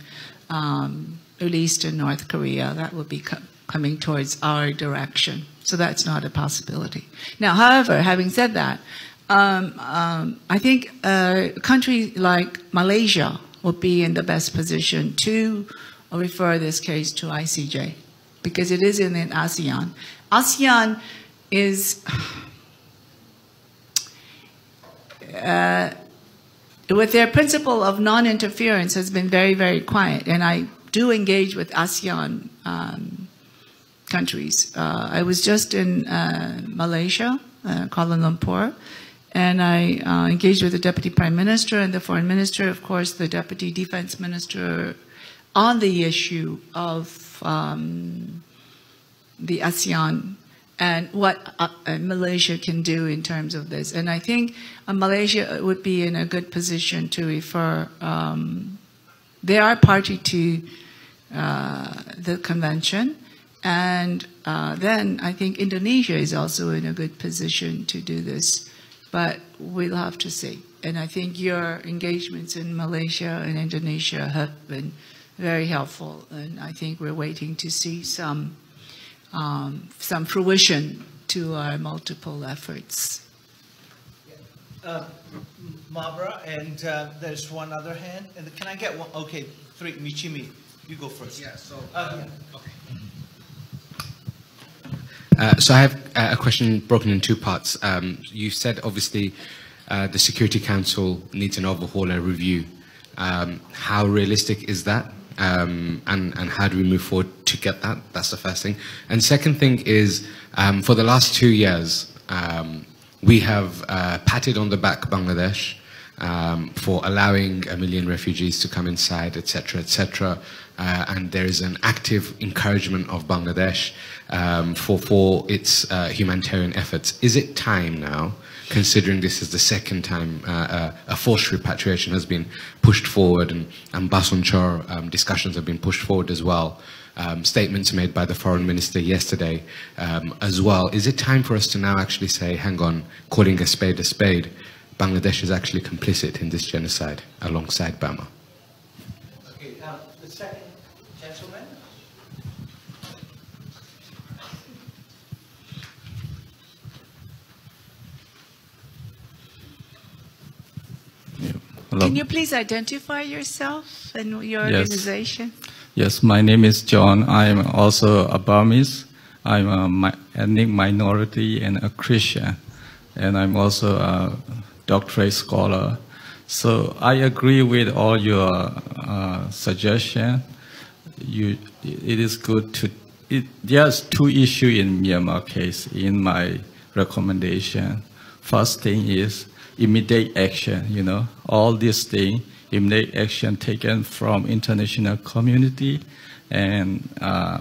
C: released in North Korea. That will be coming towards our direction. So that's not a possibility. Now, however, having said that, I think a country like Malaysia will be in the best position to refer this case to ICJ because it is in ASEAN. ASEAN is with their principle of non-interference has been very, very quiet, and I do engage with ASEAN countries. I was just in Malaysia, Kuala Lumpur, and I engaged with the Deputy Prime Minister and the Foreign Minister, of course, the Deputy Defense Minister, on the issue of the ASEAN and what Malaysia can do in terms of this. And I think Malaysia would be in a good position to refer. They are party to the convention. And then I think Indonesia is also in a good position to do this. But we'll have to see. And I think your engagements in Malaysia and Indonesia have been very helpful. And I think we're waiting to see some fruition to our multiple efforts.
B: Mabra, and there's one other hand. And can I get one? Okay, three. Michimi, you go first.
D: Yeah, so,
B: yeah.
D: Okay. So I have a question broken in two parts. You said, obviously, the Security Council needs an overhaul and review. How realistic is that? And how do we move forward to get that? That's the first thing. And second thing is, for the last 2 years, we have patted on the back Bangladesh for allowing 1 million refugees to come inside, etc., etc. And there is an active encouragement of Bangladesh for its humanitarian efforts. Is it time now, considering this is the second time a forced repatriation has been pushed forward, and Basunchar discussions have been pushed forward as well, statements made by the foreign minister yesterday as well. Is it time for us to now actually say, hang on, calling a spade, Bangladesh is actually complicit in this genocide alongside Burma?
B: Okay, the second gentleman.
E: Hello.
C: Can you please identify yourself and your organization?
E: Yes, my name is John. I'm also a Burmese. I'm a ethnic minority and a Christian. And I'm also a doctorate scholar. So I agree with all your suggestions. It is good to... There's two issues in Myanmar case in my recommendation. First thing is immediate action, you know. All these things, immediate action taken from international community and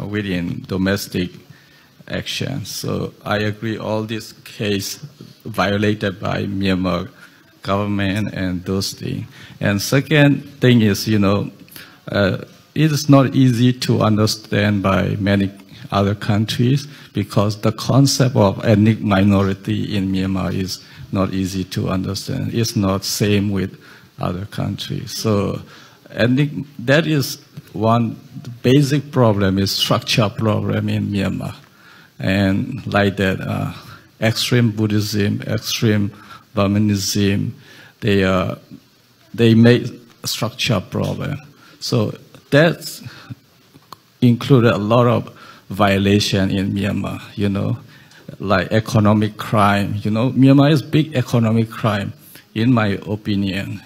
E: within domestic action. So I agree all this case violated by Myanmar government and those things. And second thing is, you know, it is not easy to understand by many other countries because the concept of ethnic minority in Myanmar is not easy to understand. It's not same with other countries. So that is one basic problem, is structure problem in Myanmar. And like that, extreme Buddhism, extreme Burmanism, they make structure problem. So that's included a lot of violation in Myanmar, you know, like economic crime. You know, Myanmar is big economic crime, in my opinion.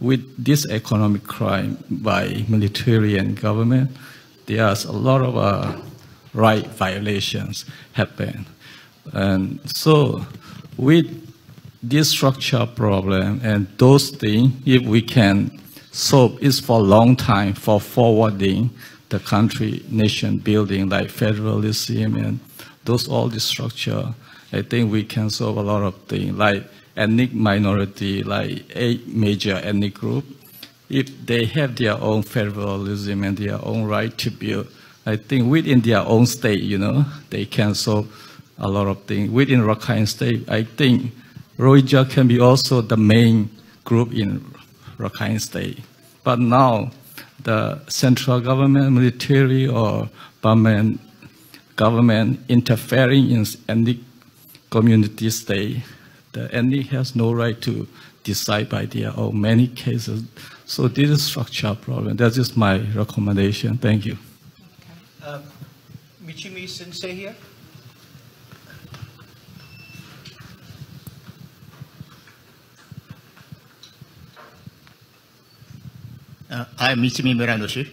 E: With this economic crime by military and government, there's a lot of right violations happen. And so with this structure problem and those things, if we can solve it for a long time for forwarding the country, nation building like federalism and all the structure, I think we can solve a lot of things like ethnic minority, like a major ethnic group. If they have their own federalism and their own right to build, I think within their own state, you know, they can solve a lot of things. Within Rakhine State, I think Rohingya can be also the main group in Rakhine State. But now, the central government, military, or Burman government interfering in ethnic community state, the ethnic has no right to decide by their own, many cases. So this is a structural problem. That is my recommendation. Thank you.
B: Okay. Michimi Sensei here.
F: I'm Michimi Muranoshi,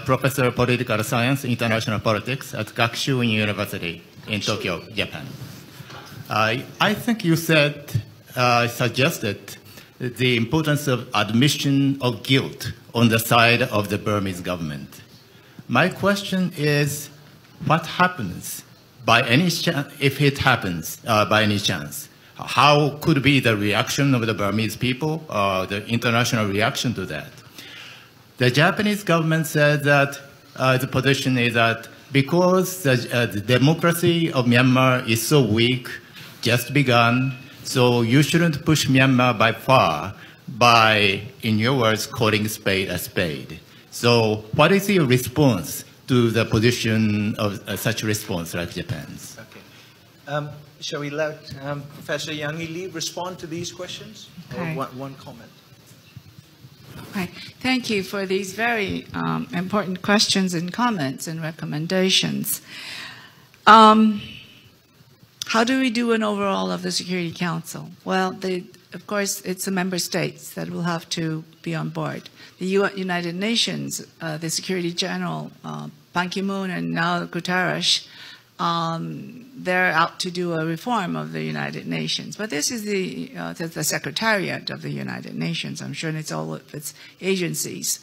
F: Professor of Political Science, International Politics at Gakushuin University in Tokyo, Japan. I think you suggested the importance of admission of guilt on the side of the Burmese government. My question is, what happens by any chance, if it happens by any chance, how could be the reaction of the Burmese people, the international reaction to that? The Japanese government said that the position is that because the democracy of Myanmar is so weak, just begun, so you shouldn't push Myanmar by far by, in your words, calling spade a spade. So what is your response to the position of such a response like Japan's?
B: Okay. Shall we let Professor Yanghee Lee respond to these questions?
C: Okay.
B: Or one comment?
C: Right. Thank you for these very important questions and comments and recommendations. How do we do an overall of the Security Council? Well, of course, it's the member states that will have to be on board. The United Nations, the Security General, Ban Ki-moon and now Guterres, they're out to do a reform of the United Nations. But this is the Secretariat of the United Nations, I'm sure, and it's all of its agencies.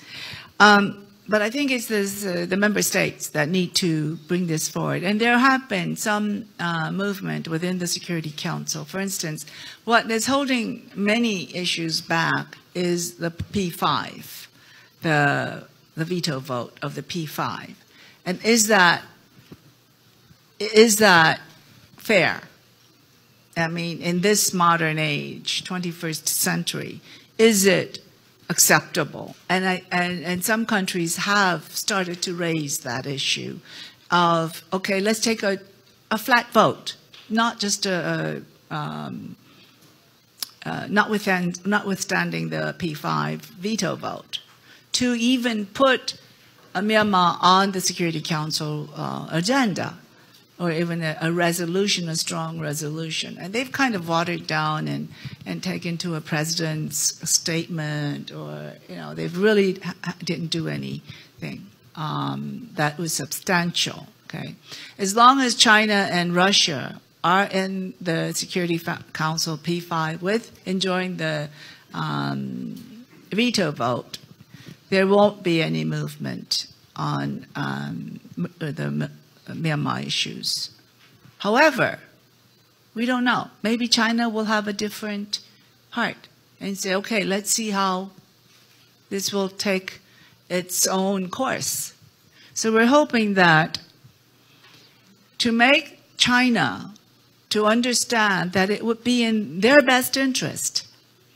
C: But I think it's the member states that need to bring this forward. And there have been some movement within the Security Council. For instance, what is holding many issues back is the P5, the veto vote of the P5. And is that fair? I mean, in this modern age, 21st century, is it acceptable? And some countries have started to raise that issue of, okay, let's take a flat vote, not just notwithstanding the P5 veto vote, to even put Myanmar on the Security Council agenda, or even a resolution, a strong resolution. And they've kind of watered down and taken to a president's statement, or, you know, they've really didn't do anything that was substantial, okay? As long as China and Russia are in the Security Council P5 with enjoying the veto vote, there won't be any movement on the Myanmar issues. However, we don't know. Maybe China will have a different heart and say, okay, let's see how this will take its own course. So we're hoping that to make China to understand that it would be in their best interest,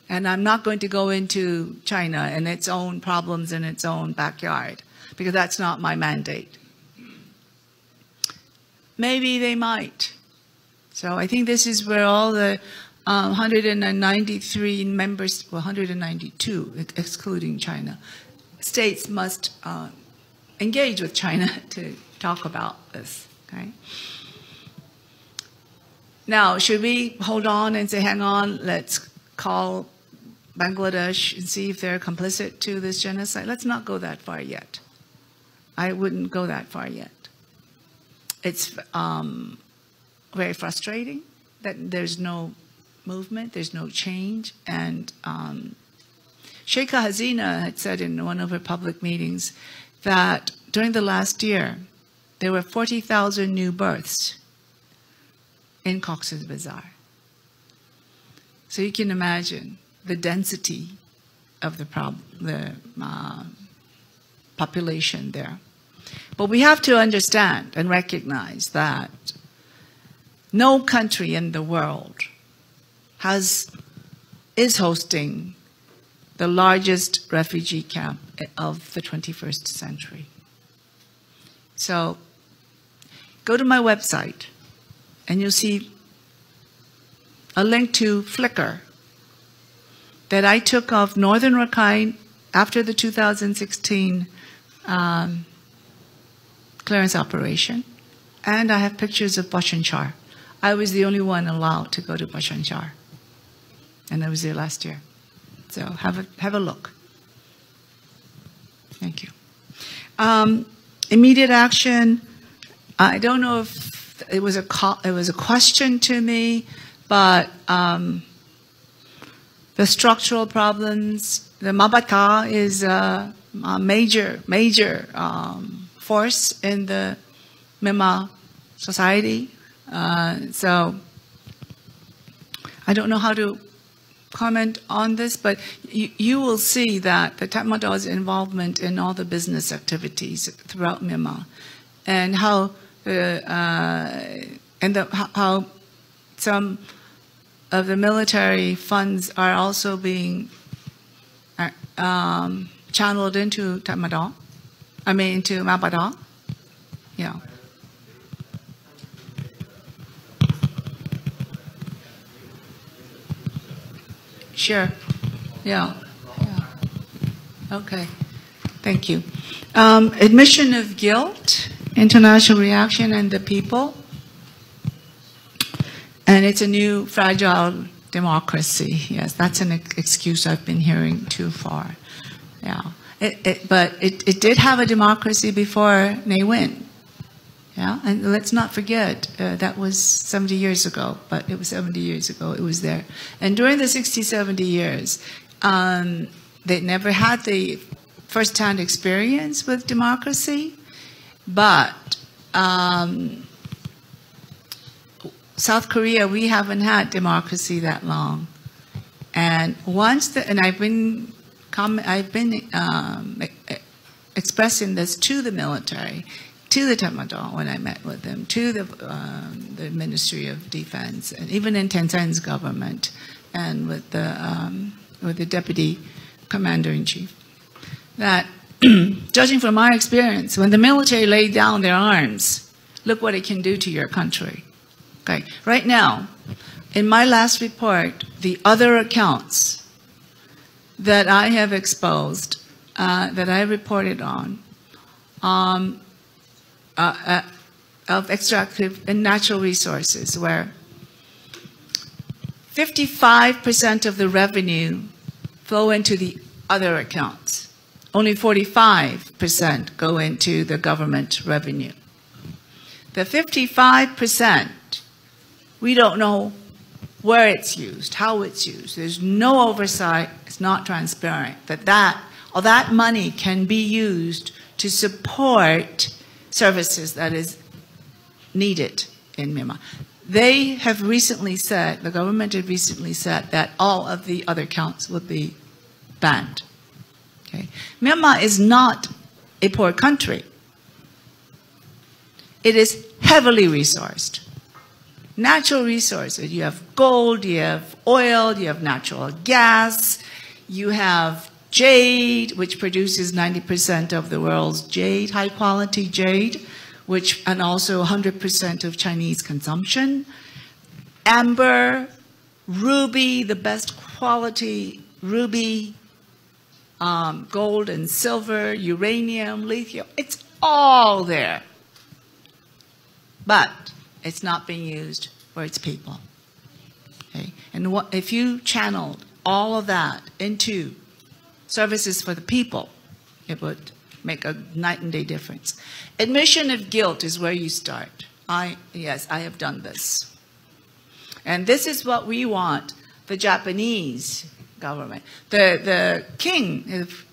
C: and I'm not going to go into China and its own problems in its own backyard, because that's not my mandate. Maybe they might. So I think this is where all the 193 members, well, 192, excluding China, states must engage with China to talk about this, okay? Now, should we hold on and say, hang on, let's call Bangladesh and see if they're complicit to this genocide? Let's not go that far yet. I wouldn't go that far yet. It's very frustrating that there's no movement, there's no change. And Sheikha Hasina had said in one of her public meetings that during the last year, there were 40,000 new births in Cox's Bazar. So you can imagine the density of the population there. But we have to understand and recognize that no country in the world is hosting the largest refugee camp of the 21st century. So go to my website and you'll see a link to Flickr that I took of Northern Rakhine after the 2016 clearance operation. And I have pictures of Bhashan Char. I was the only one allowed to go to Bhashan Char. And I was there last year. So have a look. Thank you. Immediate action. I don't know if it was a question to me, but the structural problems, the Mabaka is a major force in the Myanmar society. So I don't know how to comment on this, but you will see that the Tatmadaws' involvement in all the business activities throughout Myanmar, and how how some of the military funds are also being channeled into Tatmadaw, into Mapadaw. Yeah. Sure. Yeah. Okay. Thank you. Admission of guilt, international reaction, and the people. And it's a new fragile democracy. Yes, that's an excuse I've been hearing too far. Yeah. But it did have a democracy before Ne Win. Yeah, and let's not forget, that was 70 years ago, but it was 70 years ago, it was there. And during the 60, 70 years, they never had the first-hand experience with democracy, but South Korea, we haven't had democracy that long. And I've been expressing this to the military, to the Tatmadaw when I met with them, to the Ministry of Defense, and even in Thein Sein's government, and with the Deputy Commander-in-Chief, that judging from my experience, when the military laid down their arms, look what it can do to your country. Okay, right now, in my last report, the other accounts that I have exposed, that I reported on, of extractive and natural resources, where 55% of the revenue flow into the other accounts. Only 45% go into the government revenue. The 55%, we don't know where it's used, how it's used. There's no oversight. It's not transparent. All that money can be used to support services that is needed in Myanmar. They have recently said, the government had recently said, that all of the other accounts would be banned. Okay. Myanmar is not a poor country. It is heavily resourced. Natural resources. You have gold, you have oil, you have natural gas, you have jade, which produces 90% of the world's jade, high quality jade, and also 100% of Chinese consumption. Amber, ruby, the best quality ruby, gold and silver, uranium, lithium, it's all there. But it's not being used for its people. Okay? And if you channeled all of that into services for the people, it would make a night and day difference. Admission of guilt is where you start. Yes, I have done this. And this is what we want the Japanese government. The king,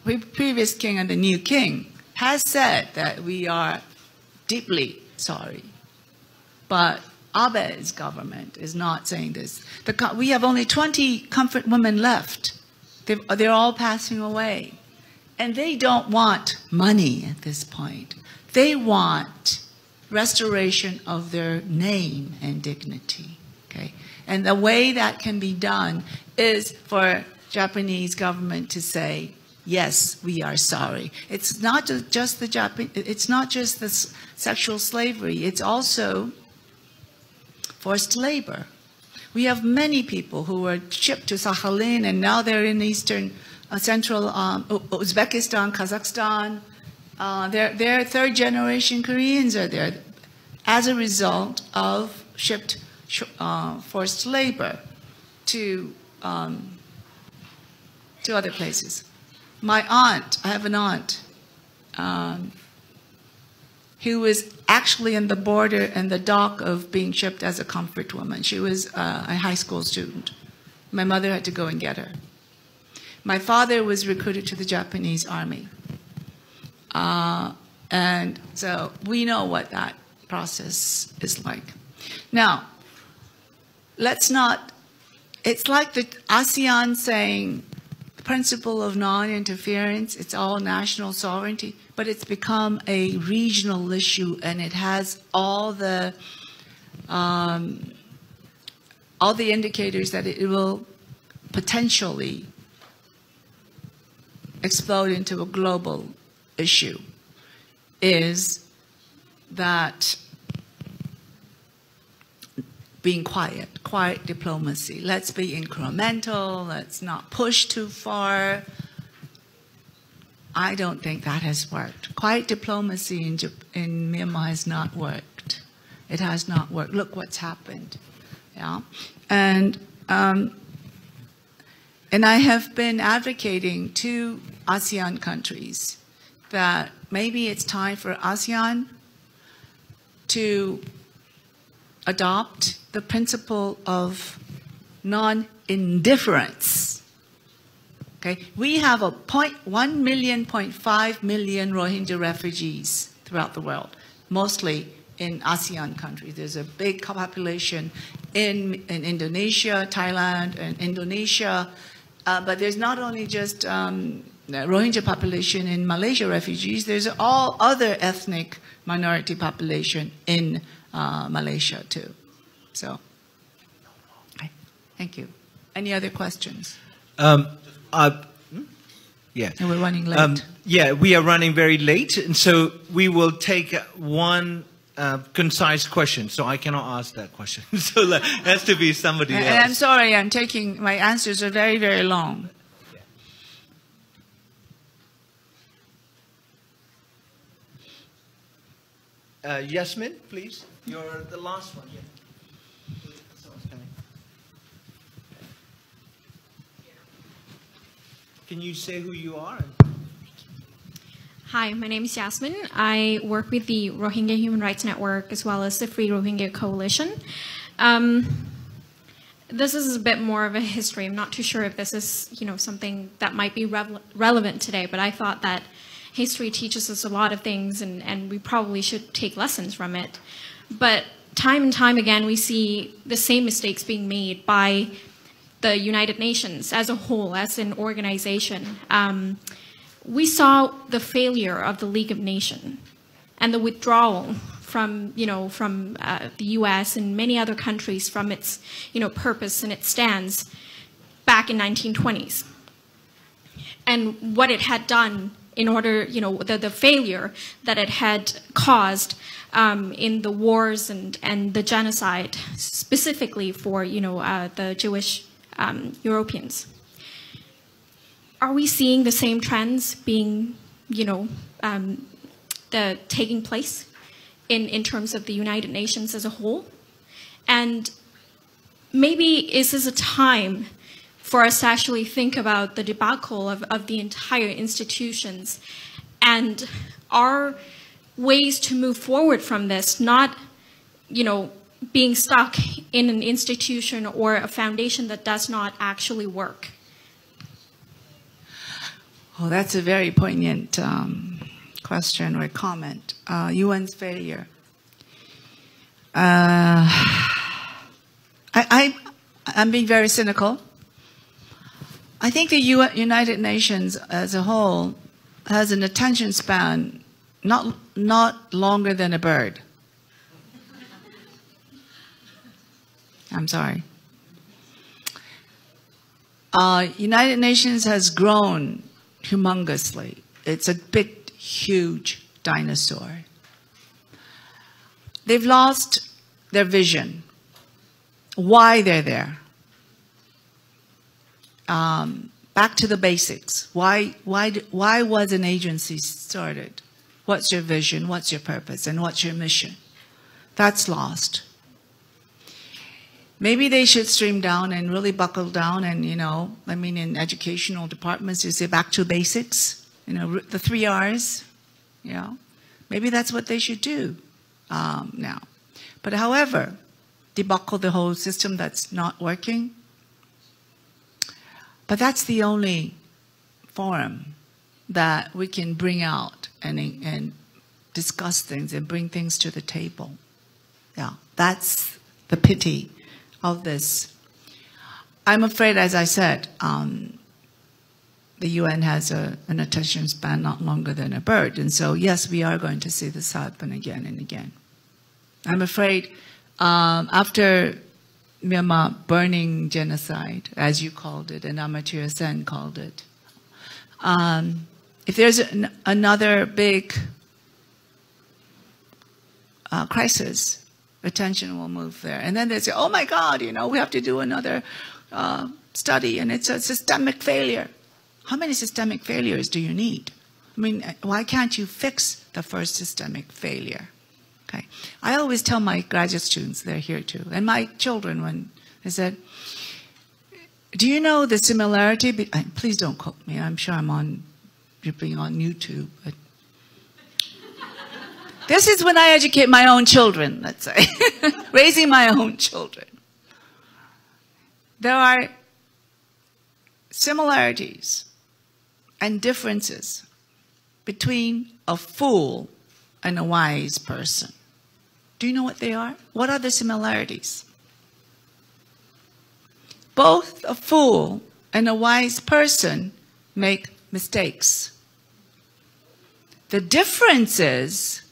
C: the previous king and the new king, has said that we are deeply sorry. But Abe's government is not saying this. We have only 20 comfort women left. They're all passing away. And they don't want money at this point. They want restoration of their name and dignity. Okay? And the way that can be done is for Japanese government to say, yes, we are sorry. It's not just it's not just the sexual slavery, it's also forced labor. We have many people who were shipped to Sakhalin, and now they're in eastern, central Uzbekistan, Kazakhstan. They're third-generation Koreans are there as a result of shipped forced labor to other places. My aunt, I have an aunt who was actually in the border and the dock of being shipped as a comfort woman. She was a high school student. My mother had to go and get her. My father was recruited to the Japanese army. And so we know what that process is like. Now, let's not, it's like the ASEAN saying the principle of non-interference, it's all national sovereignty, but it's become a regional issue, and it has all the indicators that it will potentially explode into a global issue. Is that being quiet diplomacy. Let's be incremental, let's not push too far. I don't think that has worked. Quiet diplomacy in Myanmar has not worked. It has not worked. Look what's happened. Yeah, and I have been advocating to ASEAN countries that maybe it's time for ASEAN to adopt the principle of non-indifference. Okay, we have 1 million, 0.5 million Rohingya refugees throughout the world, mostly in ASEAN countries. There's a big population in Indonesia, Thailand, and Indonesia, but there's not only just Rohingya population in Malaysia refugees, there's all other ethnic minority population in Malaysia too. So, okay. Thank you. Any other questions?
B: Yeah.
C: And we're running late.
B: Yeah, we are running very late, and so we will take one concise question. So I cannot ask that question. So it has to be somebody else.
C: And I'm sorry, my answers are very, very long.
B: Yasmin, please. You're the last one. Yeah. Can you say who you are?
G: Hi, my name is Yasmin. I work with the Rohingya Human Rights Network as well as the Free Rohingya Coalition. This is a bit more of a history. I'm not too sure if this is, something that might be relevant today, but I thought that history teaches us a lot of things, and we probably should take lessons from it. But time and time again, we see the same mistakes being made by the United Nations as a whole, as an organization. We saw the failure of the League of Nations and the withdrawal from, the U.S. and many other countries from its, purpose and its stance back in 1920s. And what it had done in order, the failure that it had caused in the wars and the genocide, specifically for, the Jewish Europeans. Are we seeing the same trends being, taking place in terms of the United Nations as a whole? And maybe is this a time for us to actually think about the debacle of the entire institutions and our ways to move forward from this, not, being stuck in an institution or a foundation that does not actually work?
C: Oh, that's a very poignant question or comment. UN's failure. I'm being very cynical. I think the United Nations as a whole has an attention span not longer than a bird. I'm sorry. United Nations has grown humongously. It's a big, huge dinosaur. They've lost their vision, why they're there. Back to the basics. Why was an agency started? What's your vision? What's your purpose? And what's your mission? That's lost. Maybe they should stream down and really buckle down and, in educational departments, you say back to basics, the 3 R's, Maybe that's what they should do now. But however, debuckle the whole system that's not working. But that's the only forum that we can bring out and discuss things and bring things to the table. Yeah, that's the pity of this. I'm afraid, as I said, the UN has an attention span not longer than a bird. And so, yes, we are going to see this happen again and again. I'm afraid after Myanmar burning genocide, as you called it, and Amartya Sen called it, if there's another big crisis, attention will move there. And then they say, oh my God, we have to do another study, and it's a systemic failure. How many systemic failures do you need? I mean, why can't you fix the first systemic failure? Okay. I always tell my graduate students, they're here too, and my children, when they said, do you know the similarity? Please don't quote me. I'm sure you're being on YouTube. But this is when I educate my own children, let's say, raising my own children. There are similarities and differences between a fool and a wise person. Do you know what they are? What are the similarities? Both a fool and a wise person make mistakes. The difference is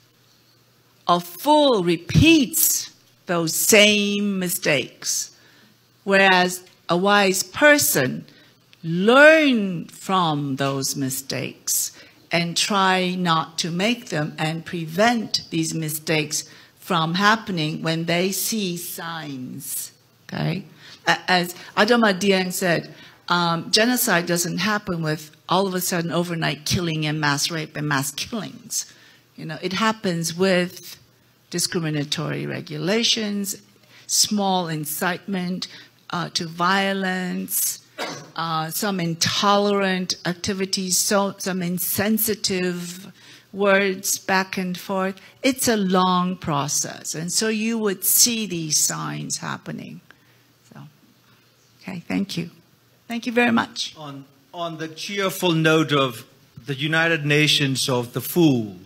C: a fool repeats those same mistakes, whereas a wise person learn from those mistakes and try not to make them and prevent these mistakes from happening when they see signs. Okay? As Adama Dieng said, genocide doesn't happen with all of a sudden overnight killing and mass rape and mass killings. It happens with discriminatory regulations, small incitement to violence, some intolerant activities, some insensitive words back and forth. It's a long process. And so you would see these signs happening. So, okay, thank you. Thank you very much.
B: On the cheerful note of the United Nations of the Fools,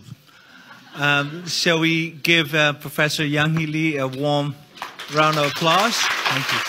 B: shall we give Professor Yanghee Lee a warm round of applause? Thank you.